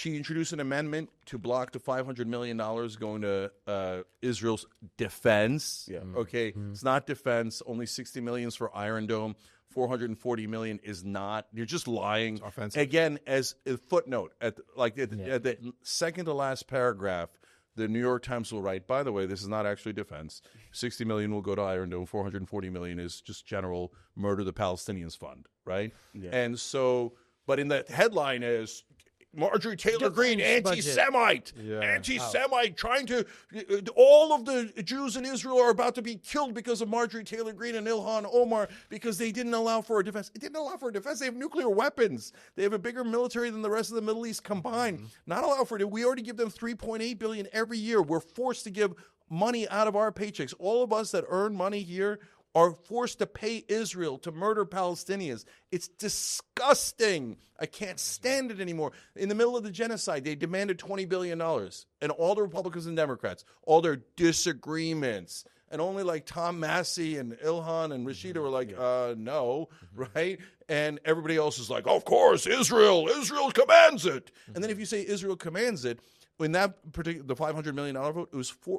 [SPEAKER 1] introduced an amendment to block the $500 million going to Israel's defense. Yeah. Okay, it's not defense. Only $60 million is for Iron Dome. $440 million is not. You're just lying. It's offensive. Again, as a footnote, at the second to last paragraph, the New York Times will write, by the way, this is not actually defense. $60 million will go to Iron Dome. $440 million is just general murder the Palestinians fund, right? Yeah. And so, but in the headline is, Marjorie Taylor Greene, anti-Semite, trying to, all of the Jews in Israel are about to be killed because of Marjorie Taylor Greene and Ilhan Omar because they didn't allow for a defense. It didn't allow for a defense. They have nuclear weapons. They have a bigger military than the rest of the Middle East combined. Not allow for it. We already give them $3.8 billion every year. We're forced to give money out of our paychecks. All of us that earn money here are forced to pay Israel to murder Palestinians. It's disgusting. I can't stand it anymore. In the middle of the genocide, they demanded $20 billion. And all the Republicans and Democrats, all their disagreements, and only like Tom Massey and Ilhan and Rashida were like, no, right? And everybody else is like, of course, Israel commands it. And then if you say Israel commands it, in that particular, the $500 million vote,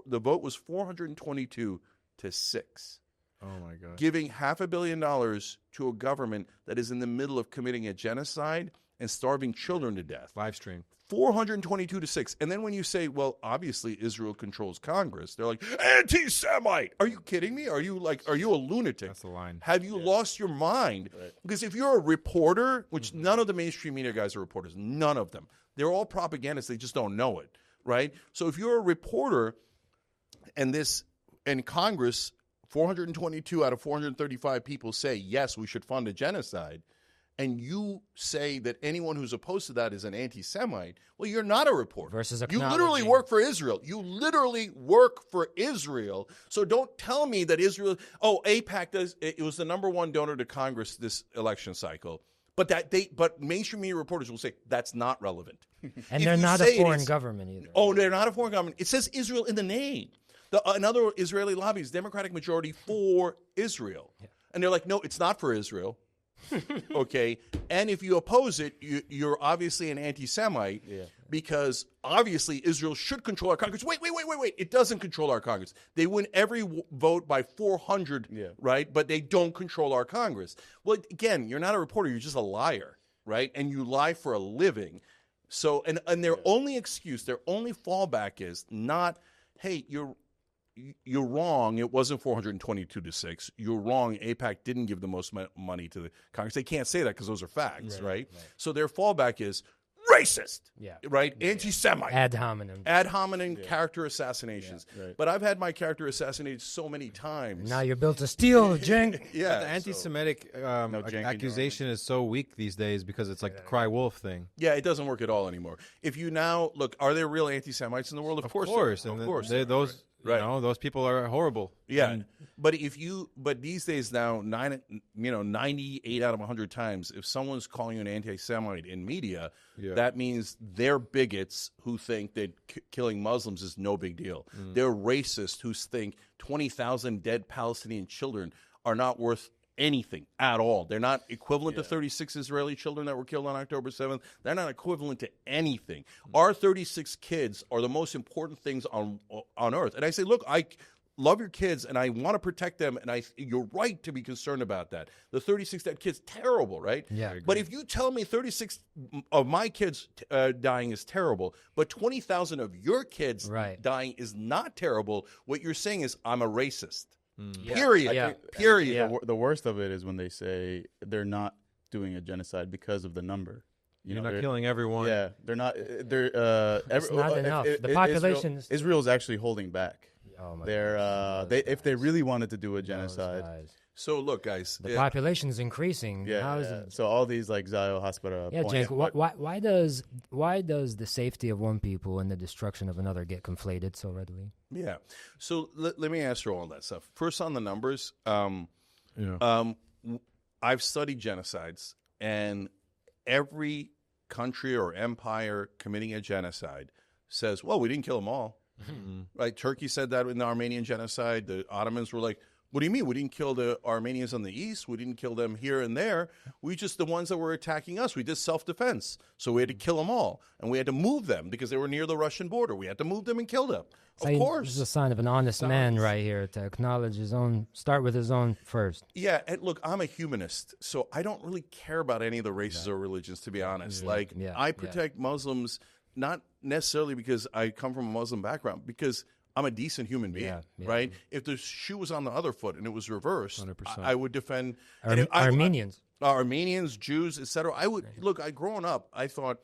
[SPEAKER 1] the vote was 422 to 6.
[SPEAKER 4] Oh, my God.
[SPEAKER 1] Giving $500 million to a government that is in the middle of committing a genocide and starving children to death.
[SPEAKER 4] Live stream.
[SPEAKER 1] 422 to 6. And then when you say, well, obviously Israel controls Congress, they're like, anti-Semite. Are you kidding me? Are you a lunatic?
[SPEAKER 4] That's the line.
[SPEAKER 1] Have you lost your mind? Right. Because if you're a reporter, which none of the mainstream media guys are reporters, none of them. They're all propagandists. They just don't know it, right? So if you're a reporter and Congress, 422 out of 435 people say, yes, we should fund a genocide, and you say that anyone who's opposed to that is an anti-Semite, well, you're not a reporter.
[SPEAKER 2] Versus
[SPEAKER 1] you literally work for Israel. You literally work for Israel. So don't tell me that Israel, AIPAC it was the number one donor to Congress this election cycle. But mainstream media reporters will say that's not relevant.
[SPEAKER 2] And they're not a foreign government either.
[SPEAKER 1] Oh, they're not a foreign government. It says Israel in the name. Another Israeli lobby is Democratic majority for Israel. Yeah. And they're like, no, it's not for Israel. Okay? And if you oppose it, you're obviously an anti-Semite because obviously Israel should control our Congress. Wait. It doesn't control our Congress. They win every vote by 400, right? But they don't control our Congress. Well, again, you're not a reporter. You're just a liar, right? And you lie for a living. So, and their only excuse, their only fallback is not, hey, you're wrong. It wasn't 422 to 6. You're wrong. AIPAC didn't give the most money to the Congress. They can't say that because those are facts, right? So their fallback is racist, right? Anti-Semite.
[SPEAKER 2] Ad hominem
[SPEAKER 1] character assassinations. Yeah, right. But I've had my character assassinated so many times.
[SPEAKER 2] Now you're built to steal, Cenk.
[SPEAKER 4] Yeah. But the anti-Semitic accusation is so weak these days because it's like the cry wolf thing.
[SPEAKER 1] Yeah, it doesn't work at all anymore. If you now look, are there real anti-Semites in the world? Of course.
[SPEAKER 4] Of course. Those. Right. You know, those people are horrible.
[SPEAKER 1] Yeah. But these days now, 98 out of 100 times, if someone's calling you an anti-Semite in media, that means they're bigots who think that killing Muslims is no big deal. They're racists who think 20,000 dead Palestinian children are not worth anything at all. They're not equivalent to 36 Israeli children that were killed on October 7th. They're not equivalent to anything. Our 36 kids are the most important things on earth. And I say, look, I love your kids and I want to protect them, and you're right to be concerned about that. The 36 dead kids, terrible, right?
[SPEAKER 2] Yeah.
[SPEAKER 1] But if you tell me 36 of my kids dying is terrible, but 20,000 of your kids dying is not terrible, what you're saying is I'm a racist. Period.
[SPEAKER 5] Period. The worst of it is when they say they're not doing a genocide because of the number.
[SPEAKER 4] You're not killing everyone.
[SPEAKER 5] Yeah, they're not. They're.
[SPEAKER 2] It's not enough. The population is.
[SPEAKER 5] Israel's actually holding back.
[SPEAKER 2] Oh my
[SPEAKER 5] They're. If they really wanted to do a genocide.
[SPEAKER 1] So look, guys,
[SPEAKER 2] the population is increasing.
[SPEAKER 5] Yeah.
[SPEAKER 2] How is it?
[SPEAKER 5] So all these like Zio Hospital.
[SPEAKER 2] Yeah, Cenk. Why does the safety of one people and the destruction of another get conflated so readily?
[SPEAKER 1] Yeah. So let me answer all that stuff. First, on the numbers. I've studied genocides, and every country or empire committing a genocide says, well, we didn't kill them all. Right? Turkey said that in the Armenian genocide. The Ottomans were like, what do you mean? We didn't kill the Armenians on the east. We didn't kill them here and there. We just, the ones that were attacking us, we did self-defense. So we had to kill them all. And we had to move them because they were near the Russian border. We had to move them and kill them. Of course.
[SPEAKER 2] This is a sign of an honest man right here, to acknowledge his own, start with his own first.
[SPEAKER 1] Yeah, and look, I'm a humanist, so I don't really care about any of the races or religions, to be honest. I protect Muslims, not necessarily because I come from a Muslim background, because I'm a decent human being, right? If the shoe was on the other foot and it was reversed,
[SPEAKER 4] 100%.
[SPEAKER 1] I would defend
[SPEAKER 2] Armenians.
[SPEAKER 1] Armenians, Jews, etc. I would look. Growing up, I thought,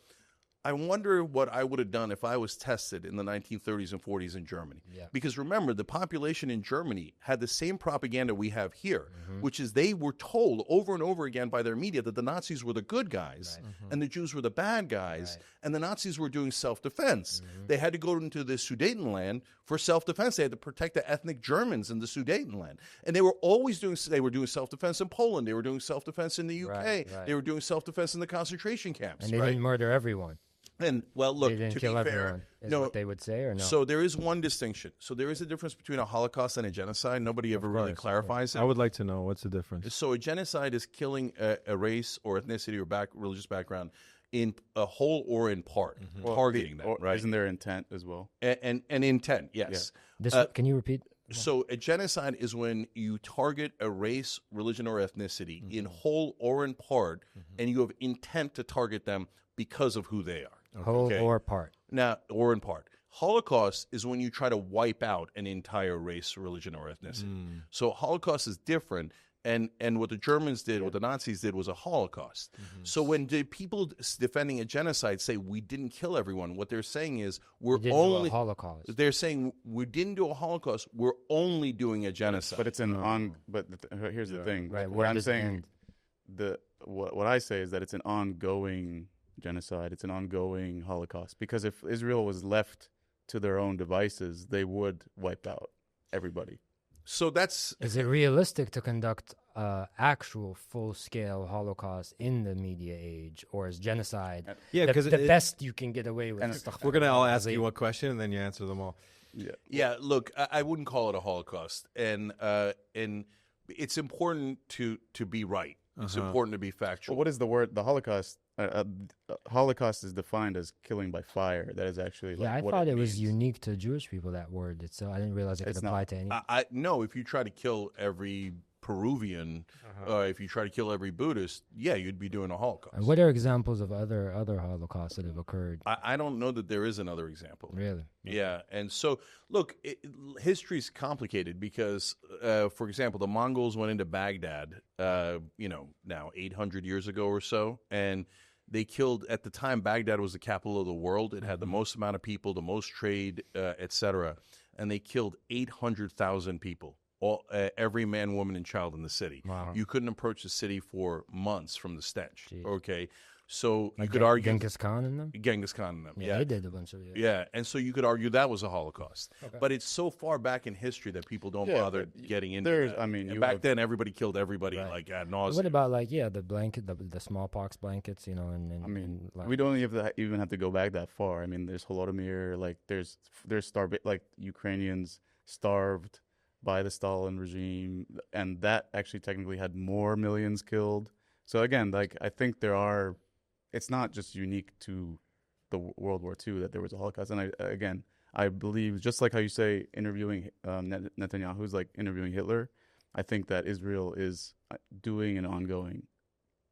[SPEAKER 1] I wonder what I would have done if I was tested in the 1930s and 40s in Germany. Yeah. Because remember, the population in Germany had the same propaganda we have here, which is they were told over and over again by their media that the Nazis were the good guys and the Jews were the bad guys, and the Nazis were doing self-defense. They had to go into the Sudetenland for self-defense. They had to protect the ethnic Germans in the Sudetenland. And they were always doing self-defense in Poland. They were doing self-defense in the UK. They were doing self-defense in the concentration camps.
[SPEAKER 2] And they didn't murder everyone.
[SPEAKER 1] And, well, look,
[SPEAKER 2] they didn't
[SPEAKER 1] to
[SPEAKER 2] kill
[SPEAKER 1] be
[SPEAKER 2] everyone,
[SPEAKER 1] fair,
[SPEAKER 2] what they would say, or no?
[SPEAKER 1] So there is one distinction. So there is a difference between a Holocaust and a genocide. Nobody ever really clarifies it.
[SPEAKER 4] I would like to know, what's the difference?
[SPEAKER 1] So a genocide is killing a race or ethnicity or religious background in a whole or in part, targeting them, right?
[SPEAKER 5] Isn't there intent as well?
[SPEAKER 1] And intent, yes.
[SPEAKER 2] Can you repeat?
[SPEAKER 1] So a genocide is when you target a race, religion, or ethnicity in whole or in part, and you have intent to target them because of who they are.
[SPEAKER 2] Whole or part.
[SPEAKER 1] Now, or in part. Holocaust is when you try to wipe out an entire race, religion, or ethnicity. So Holocaust is different. And what the Germans did, what the Nazis did, was a Holocaust. So when the people defending a genocide say we didn't kill everyone, what they're saying is we're only
[SPEAKER 2] do a Holocaust.
[SPEAKER 1] They're saying we didn't do a Holocaust. We're only doing a genocide.
[SPEAKER 5] But it's here's the thing.
[SPEAKER 2] Right.
[SPEAKER 5] What I'm saying, what I say is that it's an ongoing genocide. It's an ongoing Holocaust, because if Israel was left to their own devices, they would wipe out everybody.
[SPEAKER 1] So
[SPEAKER 2] is it realistic to conduct actual full-scale Holocaust in the media age, or is genocide the best you can get away with?
[SPEAKER 4] We're going to all ask you one question, and then you answer them all.
[SPEAKER 1] Yeah. Look, I wouldn't call it a Holocaust, and it's important to be right. It's important to be factual.
[SPEAKER 5] Well, what is the word? The Holocaust. Holocaust is defined as killing by fire. That is actually
[SPEAKER 2] I thought it was unique to Jewish people, that word. I didn't realize it could apply to any.
[SPEAKER 1] No, if you try to kill every Peruvian, if you try to kill every Buddhist, you'd be doing a Holocaust.
[SPEAKER 2] And what are examples of other Holocausts that have occurred?
[SPEAKER 1] I don't know that there is another example.
[SPEAKER 2] Really?
[SPEAKER 1] Yeah. And so, look, history's complicated because, for example, the Mongols went into Baghdad, now 800 years ago or so, and they killed, at the time, Baghdad was the capital of the world. It had the most amount of people, the most trade, etc. And they killed 800,000 people. Every man, woman, and child in the city. Wow. You couldn't approach the city for months from the stench. Jeez. Okay, so you could argue
[SPEAKER 2] Genghis Khan in them.
[SPEAKER 1] Yeah,
[SPEAKER 2] they did a bunch of it.
[SPEAKER 1] Yeah, and so you could argue that was a Holocaust. Okay. But it's so far back in history that people don't bother getting into that.
[SPEAKER 5] I mean,
[SPEAKER 1] back then everybody killed everybody like ad nauseam.
[SPEAKER 2] What about the blanket, the smallpox blankets?
[SPEAKER 5] We don't even have to go back that far. I mean, there's Holodomor. There's Ukrainians starved by the Stalin regime, and that actually technically had more millions killed. So again, I think it's not just unique to the World War II that there was a Holocaust. And I believe, just like how you say interviewing Netanyahu's like interviewing Hitler, I think that Israel is doing an ongoing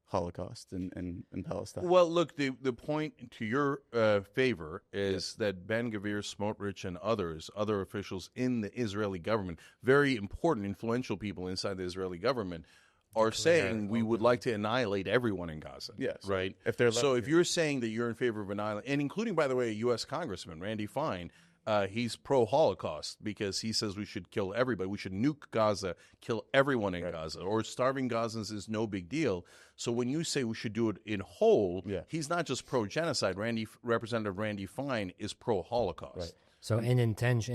[SPEAKER 5] Holocaust in Palestine.
[SPEAKER 1] Well, look, the point to your favor is that Ben Gvir, Smotrich, and other officials in the Israeli government, very important, influential people inside the Israeli government, are saying we would like to annihilate everyone in Gaza.
[SPEAKER 5] Yes.
[SPEAKER 1] Right?
[SPEAKER 5] If they're left
[SPEAKER 1] so if
[SPEAKER 5] here.
[SPEAKER 1] you're saying that you're in favor of annihilation, and including, by the way, a U.S. Congressman, Randy Fine, he's pro-Holocaust because he says we should kill everybody. We should nuke Gaza, kill everyone in Gaza, or starving Gazans is no big deal. So when you say we should do it in whole, he's not just pro-genocide. Representative Randy Fine is pro-Holocaust.
[SPEAKER 2] Right. So in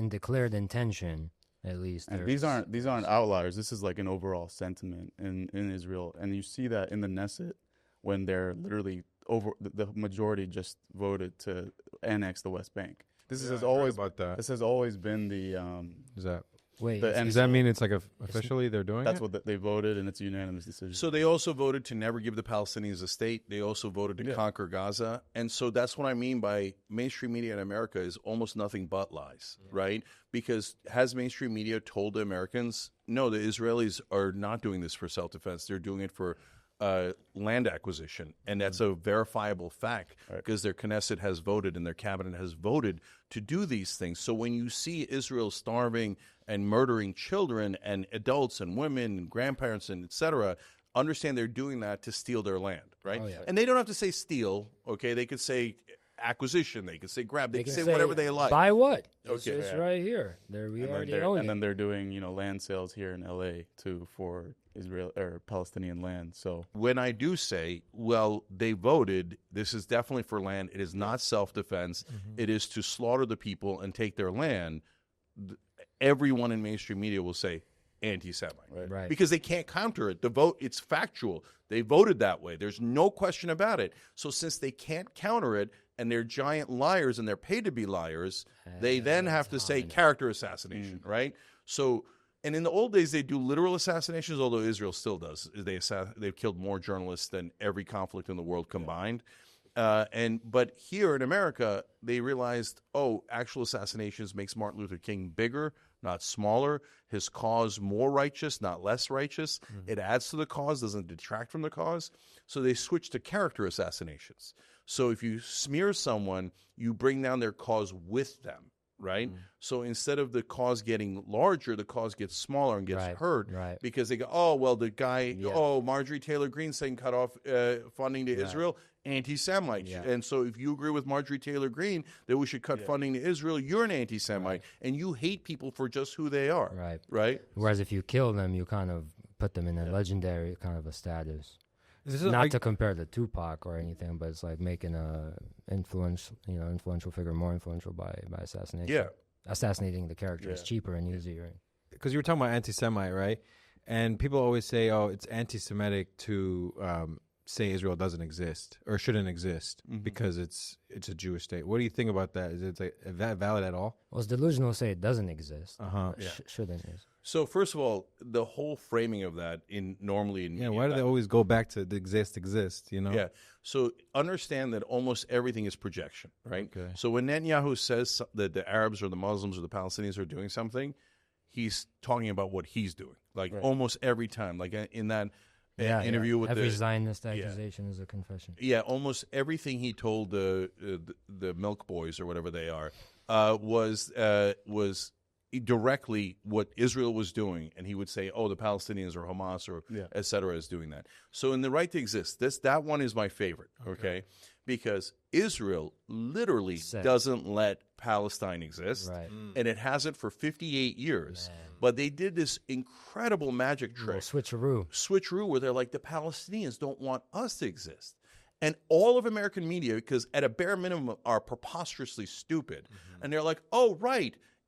[SPEAKER 2] declared intention, at least.
[SPEAKER 5] And these aren't outliers. This is like an overall sentiment in Israel, and you see that in the Knesset when they're literally the majority just voted to annex the West Bank. This has always
[SPEAKER 4] about that.
[SPEAKER 5] This has always been the.
[SPEAKER 4] Is that
[SPEAKER 2] wait?
[SPEAKER 4] Does that mean it's like officially they're doing
[SPEAKER 5] that's
[SPEAKER 4] it?
[SPEAKER 5] what they voted, and it's a unanimous decision.
[SPEAKER 1] So they also voted to never give the Palestinians a state. They also voted to conquer Gaza. And so that's what I mean by mainstream media in America is almost nothing but lies, right? Because has mainstream media told the Americans, no, the Israelis are not doing this for self-defense. They're doing it for land acquisition. And that's a verifiable fact because their Knesset has voted and their cabinet has voted to do these things. So when you see Israel starving and murdering children and adults and women and grandparents and et cetera, understand they're doing that to steal their land, right? And they don't have to say steal, okay? They could say acquisition. They could say grab. They could say whatever they like.
[SPEAKER 2] Buy what?
[SPEAKER 1] Okay.
[SPEAKER 2] It's right here. There we already own it.
[SPEAKER 5] And then they're doing, land sales here in L.A. too for Israel or Palestinian land. So
[SPEAKER 1] when I do say, well, they voted, this is definitely for land. It is not self-defense. It is to slaughter the people and take their land. Everyone in mainstream media will say anti-Semite,
[SPEAKER 2] Right.
[SPEAKER 1] Because they can't counter it. The vote, it's factual. They voted that way. There's no question about it. So since they can't counter it, and they're giant liars and they're paid to be liars, they then have to say character assassination, right? So, and in the old days, they do literal assassinations, although Israel still does. They've killed more journalists than every conflict in the world combined. But here in America, they realized, actual assassinations makes Martin Luther King bigger, not smaller. His cause more righteous, not less righteous. It adds to the cause, doesn't detract from the cause. So they switched to character assassinations. So if you smear someone, you bring down their cause with them, right? So instead of the cause getting larger, the cause gets smaller and gets hurt because they go, the guy, Marjorie Taylor Greene saying cut off funding to Israel, anti-Semite. And so if you agree with Marjorie Taylor Greene that we should cut funding to Israel, you're an anti-Semite and you hate people for just who they are. Right?
[SPEAKER 2] Whereas if you kill them, you kind of put them in a legendary kind of a status. Not to compare to Tupac or anything, but it's like making a influential figure more influential by assassination. Assassinating the character is cheaper and easier.
[SPEAKER 4] Because you were talking about anti-Semite, right? And people always say, it's anti-Semitic to say Israel doesn't exist or shouldn't exist because it's a Jewish state. What do you think about that? Is that valid at all?
[SPEAKER 2] Well, it's delusional to say it doesn't exist. Shouldn't exist.
[SPEAKER 1] So first of all, the whole framing of that normally in media,
[SPEAKER 4] why do they always go back to the exist?
[SPEAKER 1] Yeah. So understand that almost everything is projection, right?
[SPEAKER 4] Okay.
[SPEAKER 1] So when Netanyahu says that the Arabs or the Muslims or the Palestinians are doing something, he's talking about what he's doing. Like almost every time, like in that interview with
[SPEAKER 2] every Zionist accusation is a confession.
[SPEAKER 1] Yeah, almost everything he told the Nekboys or whatever they are was directly what Israel was doing, and he would say, the Palestinians or Hamas or et cetera is doing that. So in the right to exist, that one is my favorite, okay? Because Israel literally doesn't let Palestine exist, and it hasn't for 58 years. But they did this incredible magic trick. Switcheroo, where they're like, the Palestinians don't want us to exist. And all of American media, because at a bare minimum are preposterously stupid, and they're like,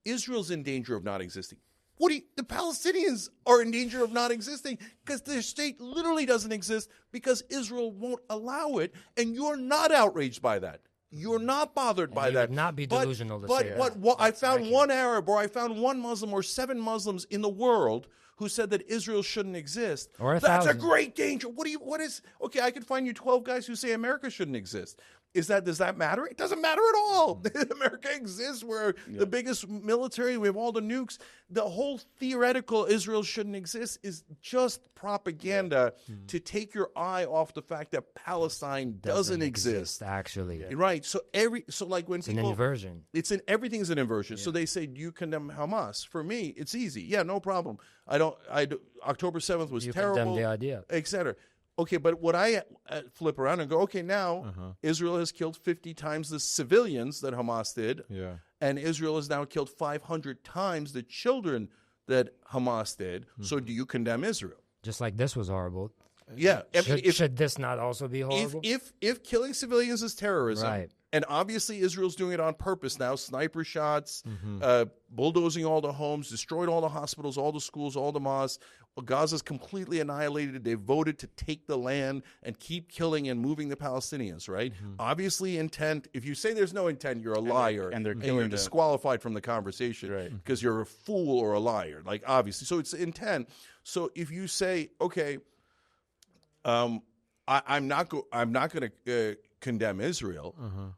[SPEAKER 1] Israel's in danger of not existing. The Palestinians are in danger of not existing because their state literally doesn't exist because Israel won't allow it, and you're not outraged by that. You're not bothered by that.
[SPEAKER 2] Would not be delusional to say
[SPEAKER 1] that. But I found one Arab or I found one Muslim or 7 Muslims in the world who said that Israel shouldn't exist.
[SPEAKER 2] Or
[SPEAKER 1] That's a great danger. Okay, I could find you 12 guys who say America shouldn't exist. does that matter? It doesn't matter at all. America exists. We're the biggest military. We have all the nukes. The whole theoretical Israel shouldn't exist is just propaganda to take your eye off the fact that Palestine doesn't exist.
[SPEAKER 2] Actually.
[SPEAKER 1] Right. So like when
[SPEAKER 2] it's
[SPEAKER 1] people,
[SPEAKER 2] an inversion.
[SPEAKER 1] Everything's an inversion. So they say, do you condemn Hamas? For me, it's easy. Yeah, no problem. October 7th was terrible.
[SPEAKER 2] You condemn the idea.
[SPEAKER 1] Et cetera. Okay, but what I flip around and go, okay, now Israel has killed 50 times the civilians that Hamas did, and Israel has now killed 500 times the children that Hamas did. So do you condemn Israel?
[SPEAKER 2] Just like this was horrible.
[SPEAKER 1] Yeah.
[SPEAKER 2] Should this not also be horrible?
[SPEAKER 1] If killing civilians is terrorism,
[SPEAKER 2] right.
[SPEAKER 1] And obviously Israel's doing it on purpose now, sniper shots, bulldozing all the homes, destroyed all the hospitals, all the schools, all the mosques. Gaza's completely annihilated. They voted to take the land and keep killing and moving the Palestinians, right? Obviously intent. If you say there's no intent, you're a liar.
[SPEAKER 5] And they're
[SPEAKER 1] you're disqualified from the conversation because you're a fool or a liar, like obviously. So it's intent. So if you say, okay, I'm not going to condemn Israel.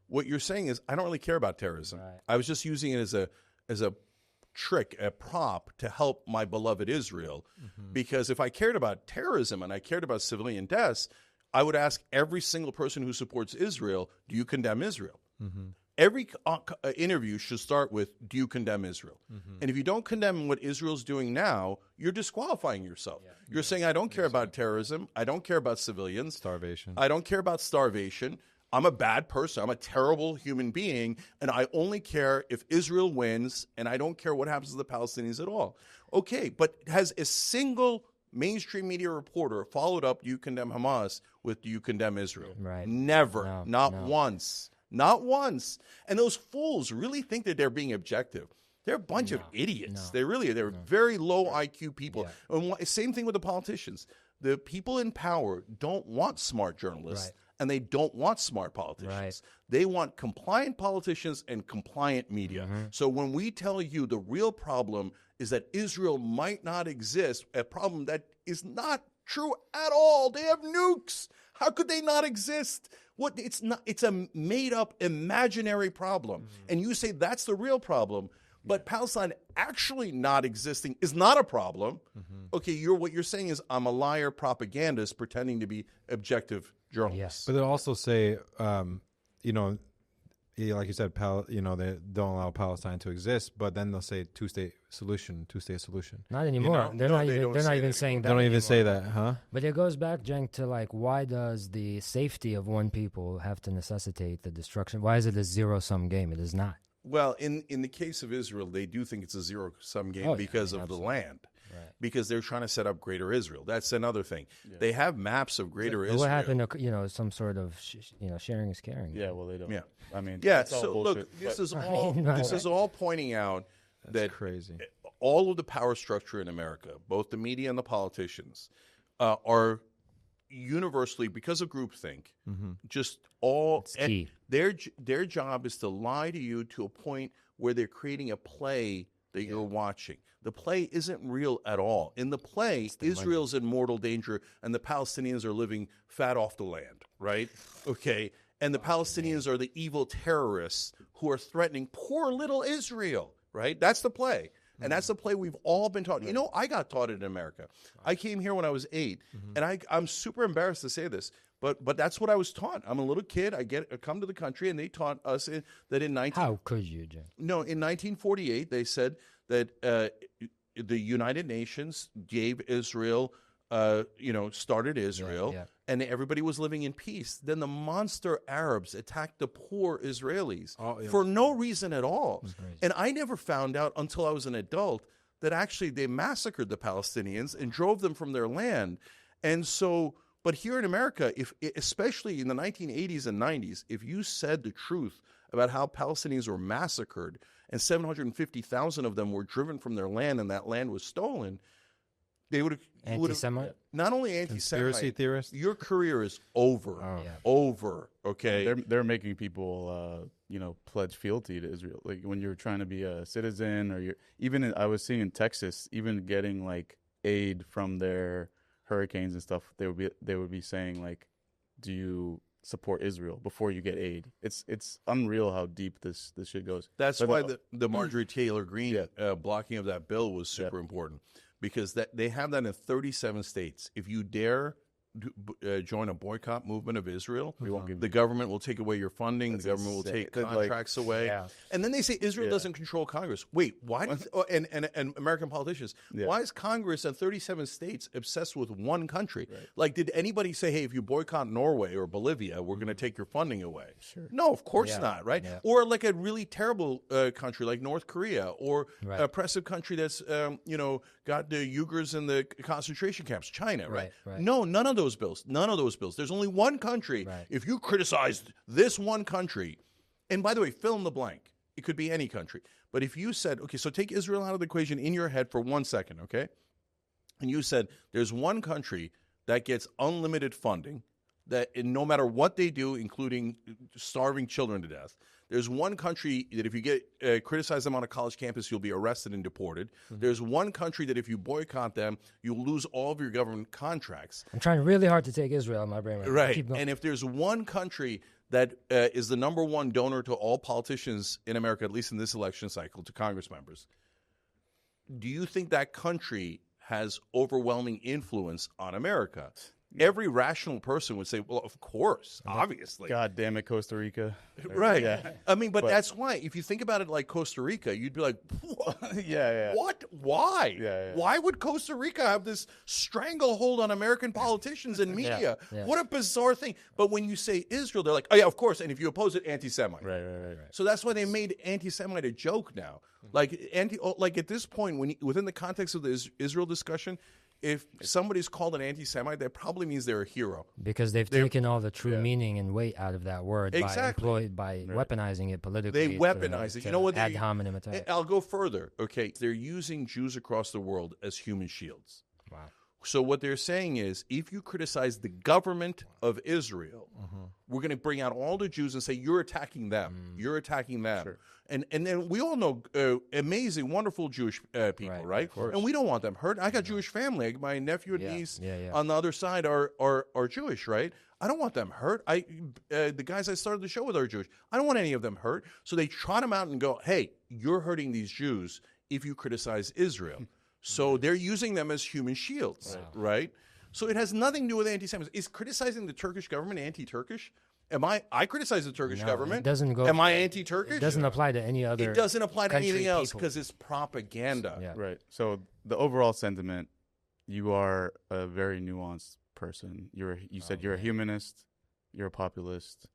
[SPEAKER 1] What you're saying is I don't really care about terrorism. Right. I was just using it as a trick, a prop to help my beloved Israel. Because if I cared about terrorism and I cared about civilian deaths, I would ask every single person who supports Israel, do you condemn Israel? Every interview should start with, do you condemn Israel? And if you don't condemn what Israel's doing now, you're disqualifying yourself. You're saying, I don't care about terrorism. I don't care about civilians.
[SPEAKER 4] Starvation.
[SPEAKER 1] I don't care about starvation. I'm a bad person. I'm a terrible human being. And I only care if Israel wins, and I don't care what happens to the Palestinians at all. Okay, but has a single mainstream media reporter followed up, do you condemn Hamas with, do you condemn Israel?
[SPEAKER 2] Right.
[SPEAKER 1] Never. Not once. Not once. And those fools really think that they're being objective. They're a bunch of idiots. They really are. They're very low IQ people. And same thing with the politicians. The people in power don't want smart journalists, and they don't want smart politicians. They want compliant politicians and compliant media. So when we tell you the real problem is that Israel might not exist, a problem that is not true at all. They have nukes. How could they not exist? It's a made-up imaginary problem. And you say that's the real problem. But Palestine actually not existing is not a problem. Okay, what you're saying is I'm a liar propagandist pretending to be objective journalist.
[SPEAKER 2] Yes.
[SPEAKER 4] But they'll also say, like you said, they don't allow Palestine to exist, but then they'll say two-state solution.
[SPEAKER 2] Not anymore. They're not even saying that.
[SPEAKER 4] They don't even
[SPEAKER 2] anymore.
[SPEAKER 4] say that, huh?
[SPEAKER 2] But it goes back, Cenk, to like, why does the safety of one people have to necessitate the destruction? Why is it a zero-sum game? It is not.
[SPEAKER 1] Well, in the case of Israel, they do think it's a zero-sum game because of the land. Because they're trying to set up Greater Israel. That's another thing. They have maps of Greater Israel.
[SPEAKER 2] What happened to, some sort of, sharing is caring.
[SPEAKER 5] Yeah, well, they don't.
[SPEAKER 1] Yeah.
[SPEAKER 5] I mean,
[SPEAKER 1] so look, this is all pointing out that
[SPEAKER 4] crazy.
[SPEAKER 1] All of the power structure in America, both the media and the politicians, are universally, because of groupthink, just all
[SPEAKER 2] key.
[SPEAKER 1] Their job is to lie to you to a point where they're creating a play that you're watching. The play isn't real at all. In the play, Israel's in mortal danger, and the Palestinians are living fat off the land, right? Okay, and the Palestinians are the evil terrorists who are threatening poor little Israel, right? That's the play. And that's the play we've all been taught. You know, I got taught it in America. I came here when I was 8, and I'm super embarrassed to say this, but that's what I was taught. I'm a little kid. I come to the country, and they taught us that in
[SPEAKER 2] How could you, Jim?
[SPEAKER 1] No, in 1948, they said that the United Nations gave Israel, started Israel, and everybody was living in peace. Then the monster Arabs attacked the poor Israelis for no reason at all. And I never found out until I was an adult that actually they massacred the Palestinians and drove them from their land. And so, but here in America, especially in the 1980s and 90s, if you said the truth about how Palestinians were massacred and 750,000 of them were driven from their land and that land was stolen, they would have
[SPEAKER 2] anti-Semite.
[SPEAKER 1] Not only anti-Semite,
[SPEAKER 4] conspiracy theorist.
[SPEAKER 1] Your career is over. Over. Okay.
[SPEAKER 5] They're making people, pledge fealty to Israel. Like when you're trying to be a citizen, or I was seeing in Texas, even getting like aid from their hurricanes and stuff, they would be saying like, do you support Israel before you get aid. It's unreal how deep this shit goes.
[SPEAKER 1] That's why the Marjorie Taylor Greene blocking of that bill was super important, because they have that in 37 states. If you dare join a boycott movement of Israel, the government will take away your funding. The government will take contracts away. Yeah. And then they say Israel doesn't control Congress. Wait, why? And American politicians, why is Congress in 37 states obsessed with one country? Right. Like, did anybody say, hey, if you boycott Norway or Bolivia, we're going to take your funding away? Sure. No, of course not, right? Yeah. Or like a really terrible country like North Korea, or a oppressive country that's, got the Uyghurs in the concentration camps, China, right? No, none of those bills. None of those bills. There's only one country. Right. If you criticized this one country, and by the way, fill in the blank. It could be any country. But if you said, okay, so take Israel out of the equation in your head for 1 second, okay? And you said there's one country that gets unlimited funding, that no matter what they do, including starving children to death, there's one country that if you get criticize them on a college campus, you'll be arrested and deported. Mm-hmm. There's one country that if you boycott them, you'll lose all of your government contracts.
[SPEAKER 2] I'm trying really hard to take Israel in my brain
[SPEAKER 1] right now. And if there's one country that is the number one donor to all politicians in America, at least in this election cycle, to Congress members, do you think that country has overwhelming influence on America? Every rational person would say, well, of course, obviously.
[SPEAKER 5] God damn it, Costa Rica.
[SPEAKER 1] Right. Yeah. I mean, but that's why. If you think about it like Costa Rica, you'd be like, what? What? Why? Why would Costa Rica have this stranglehold on American politicians and media? What a bizarre thing. But when you say Israel, they're like, oh, yeah, of course. And if you oppose it, anti-Semite. Right. So that's why they made anti-Semite a joke now. Like at this point, within the context of the Israel discussion, if somebody's called an anti-Semite, that probably means they're a hero.
[SPEAKER 2] Because they've taken all the true meaning and weight out of that word by weaponizing it politically.
[SPEAKER 1] They weaponize it. You know what?
[SPEAKER 2] Ad hominem attack.
[SPEAKER 1] I'll go further. Okay, they're using Jews across the world as human shields.
[SPEAKER 2] Wow.
[SPEAKER 1] So what they're saying is, if you criticize the government of Israel, we're going to bring out all the Jews and say, you're attacking them. You're attacking them. Sure. And then we all know amazing, wonderful Jewish people, right? And we don't want them hurt. I got Jewish family. My nephew and niece on the other side are Jewish, right? I don't want them hurt. The guys I started the show with are Jewish. I don't want any of them hurt. So they trot them out and go, hey, you're hurting these Jews if you criticize Israel. So they're using them as human shields, right? So it has nothing to do with anti-Semitism. Is criticizing the Turkish government anti-Turkish? I criticize the Turkish government.
[SPEAKER 2] It doesn't go.
[SPEAKER 1] Am I anti-Turkish?
[SPEAKER 2] It doesn't apply to any other.
[SPEAKER 1] It doesn't apply to anything else because it's propaganda.
[SPEAKER 5] Yeah. Right. So the overall sentiment, you are a very nuanced person. You said you're a humanist, you're a populist.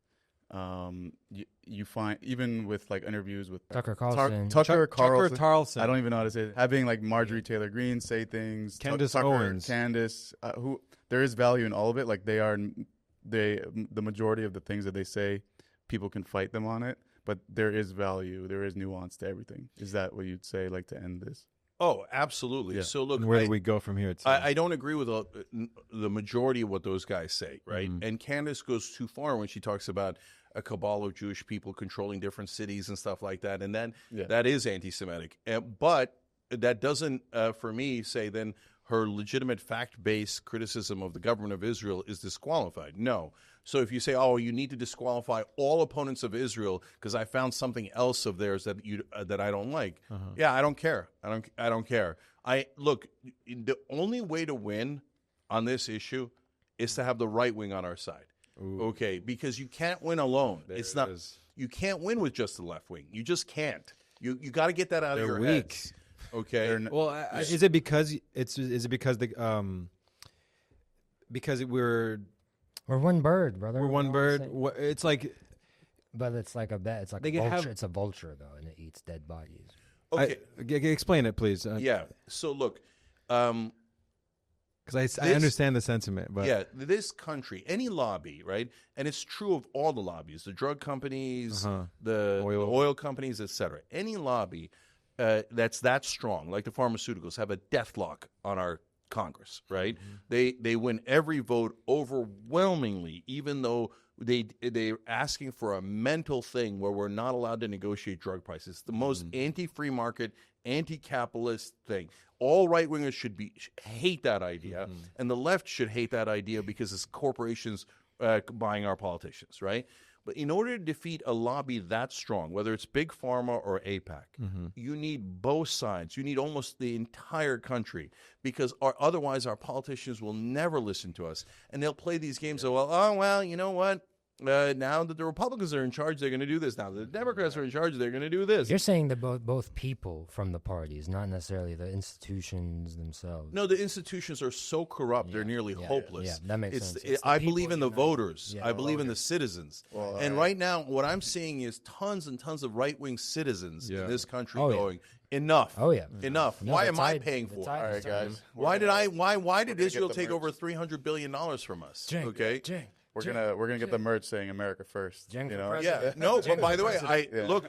[SPEAKER 5] You find, even with like interviews with
[SPEAKER 2] Tucker Carlson,
[SPEAKER 5] Tucker Carlson. I don't even know how to say it. Having like Marjorie Taylor Greene say things,
[SPEAKER 4] Candace Owens,
[SPEAKER 5] who there is value in all of it. Like the majority of the things that they say, people can fight them on it, but there is value, there is nuance to everything. Is that what you'd say, like, to end this?
[SPEAKER 1] Oh, absolutely. Yeah. So look,
[SPEAKER 4] where do we go from here?
[SPEAKER 1] I don't agree with the majority of what those guys say, right? Mm-hmm. And Candace goes too far when she talks about a cabal of Jewish people controlling different cities and stuff like that, and then that is anti-Semitic. But that doesn't, for me, say then her legitimate fact-based criticism of the government of Israel is disqualified. No. So if you say, oh, you need to disqualify all opponents of Israel because I found something else of theirs that I don't like, yeah, I don't care. I don't care. Look, the only way to win on this issue is to have the right wing on our side. Ooh. Okay, because you can't win alone. You can't win with just the left wing. You just can't. You got to get that out of your heads. Okay.
[SPEAKER 4] Is it because we're
[SPEAKER 2] one bird, brother.
[SPEAKER 4] We're one bird. It's like,
[SPEAKER 2] but it's like a bat. It's like a vulture. It's a vulture though, and it eats dead bodies.
[SPEAKER 1] Okay,
[SPEAKER 4] explain it, please.
[SPEAKER 1] So look,
[SPEAKER 4] because I understand the sentiment, but
[SPEAKER 1] this country, any lobby, right, and it's true of all the lobbies, the drug companies, the oil companies, etc. Any lobby that's that strong, like the pharmaceuticals, have a deathlock on our Congress, right? Mm-hmm. They win every vote overwhelmingly, even though they're asking for a mental thing where we're not allowed to negotiate drug prices. The most anti-free market, anti-capitalist thing. All right-wingers should hate that idea, and the left should hate that idea because it's corporations buying our politicians, right? But in order to defeat a lobby that strong, whether it's Big Pharma or AIPAC, you need both sides. You need almost the entire country because otherwise our politicians will never listen to us. And they'll play these games of, well, you know what? Now that the Republicans are in charge, they're going to do this. Now that the Democrats are in charge, they're going to do this.
[SPEAKER 2] You're saying that both people from the parties, not necessarily the institutions themselves.
[SPEAKER 1] No, the institutions are so corrupt, they're nearly hopeless.
[SPEAKER 2] Yeah, that makes sense.
[SPEAKER 1] I believe in the voters. I believe in the citizens.
[SPEAKER 5] Well,
[SPEAKER 1] and right now, what I'm seeing is tons and tons of right-wing citizens in this country going, enough.
[SPEAKER 2] Oh, yeah.
[SPEAKER 1] Enough.
[SPEAKER 2] No,
[SPEAKER 1] why am I paying for it?
[SPEAKER 5] All right, guys.
[SPEAKER 1] Why did Israel take over $300 billion from us? Okay.
[SPEAKER 5] We're gonna get the merch saying America first.
[SPEAKER 2] Cenk
[SPEAKER 5] You know?
[SPEAKER 2] president.
[SPEAKER 1] Yeah, no, but by the way,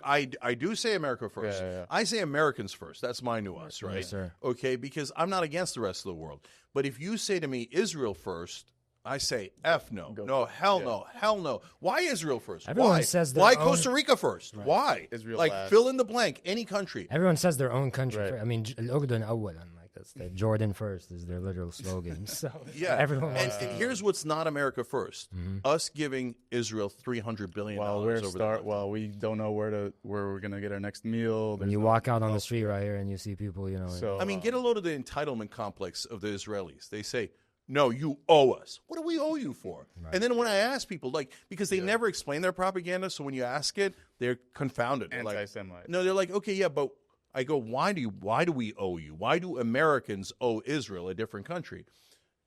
[SPEAKER 1] I do say America first.
[SPEAKER 5] Yeah.
[SPEAKER 1] I say Americans first. That's my nuance, right?
[SPEAKER 2] Yes, sir.
[SPEAKER 1] Okay, because I'm not against the rest of the world. But if you say to me Israel first, I say F no. No, hell no. Hell no. Why Israel first?
[SPEAKER 2] Everyone
[SPEAKER 1] Why?
[SPEAKER 2] says their
[SPEAKER 1] Why
[SPEAKER 2] own-
[SPEAKER 1] Costa Rica first?
[SPEAKER 2] Right.
[SPEAKER 1] Why?
[SPEAKER 5] Israel
[SPEAKER 1] like
[SPEAKER 5] last.
[SPEAKER 1] fill in the blank, any country.
[SPEAKER 2] Everyone says their own country.
[SPEAKER 5] Right.
[SPEAKER 2] First. I mean, Al-Urdun awwalan, like that's the Jordan first is their literal slogan. So
[SPEAKER 1] Yeah,
[SPEAKER 2] everyone
[SPEAKER 1] and
[SPEAKER 2] wants to.
[SPEAKER 1] here's what's not America 1st Us giving Israel $300 billion
[SPEAKER 5] While we don't know where we're gonna get our next meal.
[SPEAKER 2] When you walk out on the street right here and you see people,
[SPEAKER 5] So
[SPEAKER 1] I mean, get a load of the entitlement complex of the Israelis. They say, no, you owe us. What do we owe you for? Right. And then when I ask people, because they never explain their propaganda, so when you ask it, they're confounded. They're
[SPEAKER 5] Anti-Semite.
[SPEAKER 1] no, they're like, okay, yeah, but I go, why do we owe you? Why do Americans owe Israel, a different country?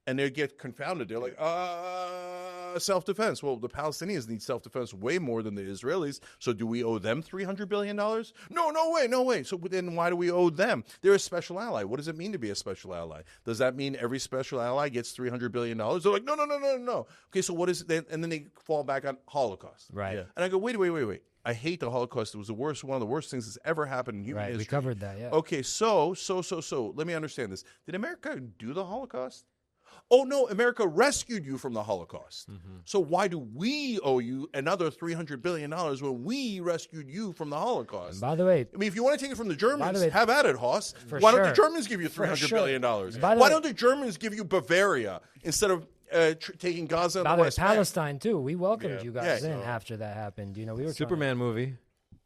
[SPEAKER 1] And they get confounded. They're like, self-defense. Well, the Palestinians need self-defense way more than the Israelis. So do we owe them $300 billion? No way. So then why do we owe them? They're a special ally. What does it mean to be a special ally? Does that mean every special ally gets $300 billion? They're like, no. Okay, so what is it? And then they fall back on Holocaust.
[SPEAKER 2] Right. Yeah.
[SPEAKER 1] And I go, wait. I hate the Holocaust. It was one of the worst things that's ever happened in human history.
[SPEAKER 2] We covered that, yeah.
[SPEAKER 1] Okay, so let me understand this. Did America do the Holocaust? Oh, no, America rescued you from the Holocaust. So why do we owe you another $300 billion when we rescued you from the Holocaust?
[SPEAKER 2] And by the way,
[SPEAKER 1] I mean, if you want to take it from the Germans,
[SPEAKER 2] way,
[SPEAKER 1] have at it, Hoss.
[SPEAKER 2] For
[SPEAKER 1] Why don't
[SPEAKER 2] sure.
[SPEAKER 1] the Germans give you $300 billion? Why don't the Germans give you Bavaria instead of taking Gaza and
[SPEAKER 2] by
[SPEAKER 1] the
[SPEAKER 2] the way,
[SPEAKER 1] West Bank?
[SPEAKER 2] Palestine too. We welcomed you guys
[SPEAKER 1] Yeah.
[SPEAKER 2] in after that happened. We were
[SPEAKER 4] Superman movie.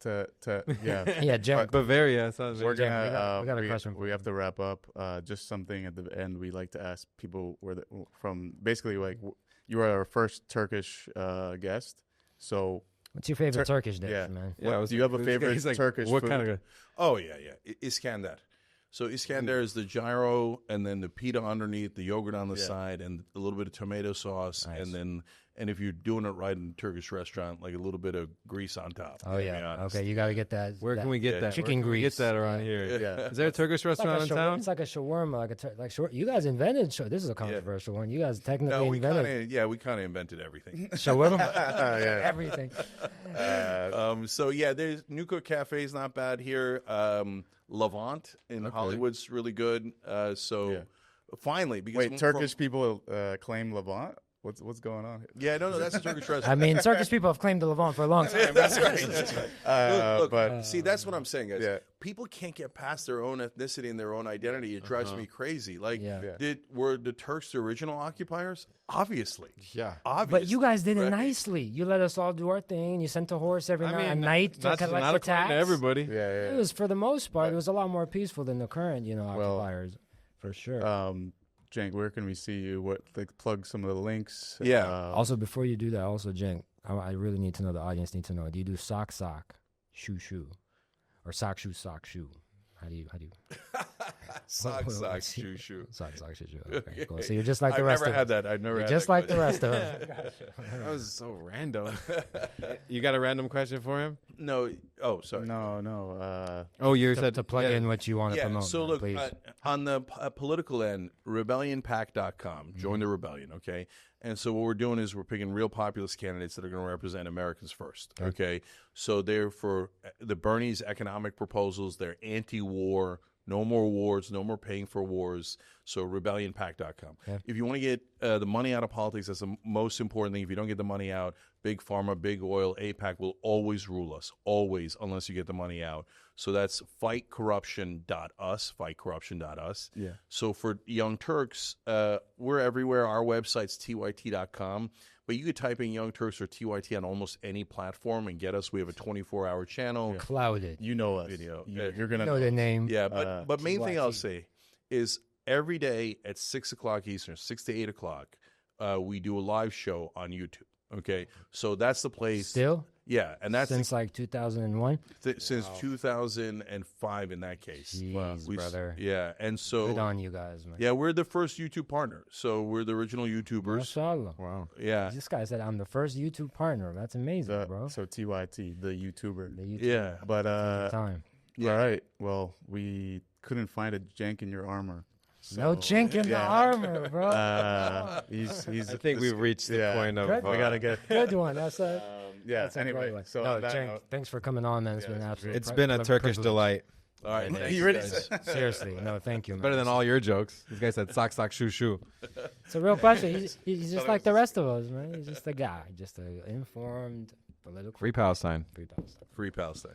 [SPEAKER 2] Yeah, Cenk.
[SPEAKER 4] Bavaria. Sounds
[SPEAKER 5] We're
[SPEAKER 4] very
[SPEAKER 5] gonna
[SPEAKER 2] we got a question.
[SPEAKER 5] we have to wrap up. Just something at the end. We like to ask people from basically like you are our first Turkish guest. So
[SPEAKER 2] What's your favorite Turkish dish, man?
[SPEAKER 5] do you have a favorite
[SPEAKER 4] He's like,
[SPEAKER 5] Turkish
[SPEAKER 4] what
[SPEAKER 5] food?
[SPEAKER 4] kind of?
[SPEAKER 1] Oh, yeah. Iskandar. So Iskandar is the gyro, and then the pita underneath, the yogurt on the side, and a little bit of tomato sauce,
[SPEAKER 2] Nice.
[SPEAKER 1] and if you're doing it right in a Turkish restaurant, like a little bit of grease on top.
[SPEAKER 2] Oh
[SPEAKER 1] to be
[SPEAKER 2] yeah.
[SPEAKER 1] honest.
[SPEAKER 2] Okay, you got to get that.
[SPEAKER 4] Where can we get that?
[SPEAKER 2] Chicken
[SPEAKER 4] Where can we
[SPEAKER 2] grease.
[SPEAKER 4] get that around here?
[SPEAKER 5] Yeah.
[SPEAKER 4] Is there a Turkish restaurant in town?
[SPEAKER 2] It's like a shawarma, you guys invented. This is a controversial one. You guys technically
[SPEAKER 1] No, we
[SPEAKER 2] invented
[SPEAKER 1] kind of invented everything.
[SPEAKER 2] shawarma. Everything.
[SPEAKER 1] So yeah, there's Nuka Cafe is not bad here. Levant in Hollywood's really good. Finally, because
[SPEAKER 5] Turkish people claim Levant. What's going on here?
[SPEAKER 1] Yeah, no, that's a Turkish restaurant.
[SPEAKER 2] I mean, Turkish people have claimed the Levant for a long time.
[SPEAKER 1] That's right. Look,
[SPEAKER 5] but
[SPEAKER 1] see, that's what I'm saying, guys.
[SPEAKER 5] Yeah.
[SPEAKER 1] People can't get past their own ethnicity and their own identity. It drives me crazy. Like,
[SPEAKER 2] Yeah.
[SPEAKER 1] were the Turks the original occupiers? Obviously.
[SPEAKER 4] Yeah.
[SPEAKER 1] Obviously.
[SPEAKER 2] But you guys did it nicely. You let us all do our thing. You sent a horse every night to
[SPEAKER 4] not
[SPEAKER 2] collect
[SPEAKER 4] not
[SPEAKER 2] the
[SPEAKER 4] according
[SPEAKER 2] tax.
[SPEAKER 4] to everybody.
[SPEAKER 5] Yeah.
[SPEAKER 2] It was, for the most part, it was a lot more peaceful than the current, occupiers, for sure.
[SPEAKER 5] Cenk, where can we see you? Plug some of the links.
[SPEAKER 1] Yeah.
[SPEAKER 2] Also, before you do that, Cenk, I really need to know, the audience needs to know, do you do sock, shoe, or sock, shoe? How do you?
[SPEAKER 1] sock, shoe.
[SPEAKER 2] Sock, shoe. Okay, cool. So you're just like the rest of us.
[SPEAKER 1] I've never had that. I've never had
[SPEAKER 2] Just
[SPEAKER 1] that
[SPEAKER 2] like the
[SPEAKER 1] question.
[SPEAKER 2] rest of us.
[SPEAKER 4] That was so random. You got a random question for him?
[SPEAKER 1] No. Oh, sorry.
[SPEAKER 5] No.
[SPEAKER 4] You
[SPEAKER 2] to
[SPEAKER 4] said
[SPEAKER 2] plug in what you want to
[SPEAKER 1] Yeah,
[SPEAKER 2] promote.
[SPEAKER 1] so
[SPEAKER 2] man,
[SPEAKER 1] look,
[SPEAKER 2] please.
[SPEAKER 1] on the political end, rebellionpact.com, join the rebellion, okay? And so what we're doing is we're picking real populist candidates that are going to represent Americans first, okay? So they're for the Bernie's economic proposals. They're anti-war, no more wars, no more paying for wars. So rebellionpact.com.
[SPEAKER 2] Yeah.
[SPEAKER 1] If you want to get the money out of politics. That's the most important thing. If you don't get the money out, big pharma, big oil, AIPAC will always rule us, always, unless you get the money out. So that's fightcorruption.us, fightcorruption.us.
[SPEAKER 5] Yeah.
[SPEAKER 1] So for Young Turks, we're everywhere. Our website's tyt.com. But you could type in Young Turks or TYT on almost any platform and get us. We have a 24-hour channel.
[SPEAKER 2] Yeah. Clouded.
[SPEAKER 5] You know us.
[SPEAKER 1] Video.
[SPEAKER 5] You're going to
[SPEAKER 2] know the name.
[SPEAKER 1] Yeah, but main thing I'll
[SPEAKER 2] TYT.
[SPEAKER 1] say is every day at 6 o'clock Eastern, 6 to 8 o'clock, we do a live show on YouTube. Okay, so that's the place.
[SPEAKER 2] Still?
[SPEAKER 1] Yeah, and that's
[SPEAKER 2] Since like 2001?
[SPEAKER 1] since 2005 in that case.
[SPEAKER 2] Jeez, brother.
[SPEAKER 1] Yeah, and so
[SPEAKER 2] Good on you guys, man.
[SPEAKER 1] yeah, we're the first YouTube partner. So we're the original YouTubers.
[SPEAKER 2] Mashallah.
[SPEAKER 4] Wow.
[SPEAKER 1] Yeah,
[SPEAKER 2] This guy said, I'm the first YouTube partner. That's amazing, bro.
[SPEAKER 5] So TYT, the YouTuber.
[SPEAKER 2] The YouTube
[SPEAKER 1] yeah.
[SPEAKER 5] But
[SPEAKER 2] time.
[SPEAKER 5] all right. Well, we couldn't find a jank in your armor.
[SPEAKER 2] No chink in the
[SPEAKER 5] yeah.
[SPEAKER 2] armor, bro.
[SPEAKER 5] He's
[SPEAKER 4] I think we've reached the point of.
[SPEAKER 5] we gotta get.
[SPEAKER 2] Good one. That's a,
[SPEAKER 5] Yeah.
[SPEAKER 2] that's a
[SPEAKER 5] Anyway,
[SPEAKER 2] great one.
[SPEAKER 5] so
[SPEAKER 2] No,
[SPEAKER 5] on that
[SPEAKER 2] Cenk,
[SPEAKER 5] note-
[SPEAKER 2] thanks for coming on, man. It's been an absolute
[SPEAKER 4] It's been a Turkish
[SPEAKER 2] privilege.
[SPEAKER 4] delight.
[SPEAKER 1] All right, thanks,
[SPEAKER 5] You ready?
[SPEAKER 1] guys.
[SPEAKER 2] Seriously. No, thank you, man.
[SPEAKER 4] Better than all your jokes. This guy said sock, sock, shoe, shoe.
[SPEAKER 2] It's a real pleasure. He's just like the rest of us, man. He's just a guy. Just an informed, political
[SPEAKER 4] Free Palestine.
[SPEAKER 2] free Palestine.
[SPEAKER 1] Free Palestine.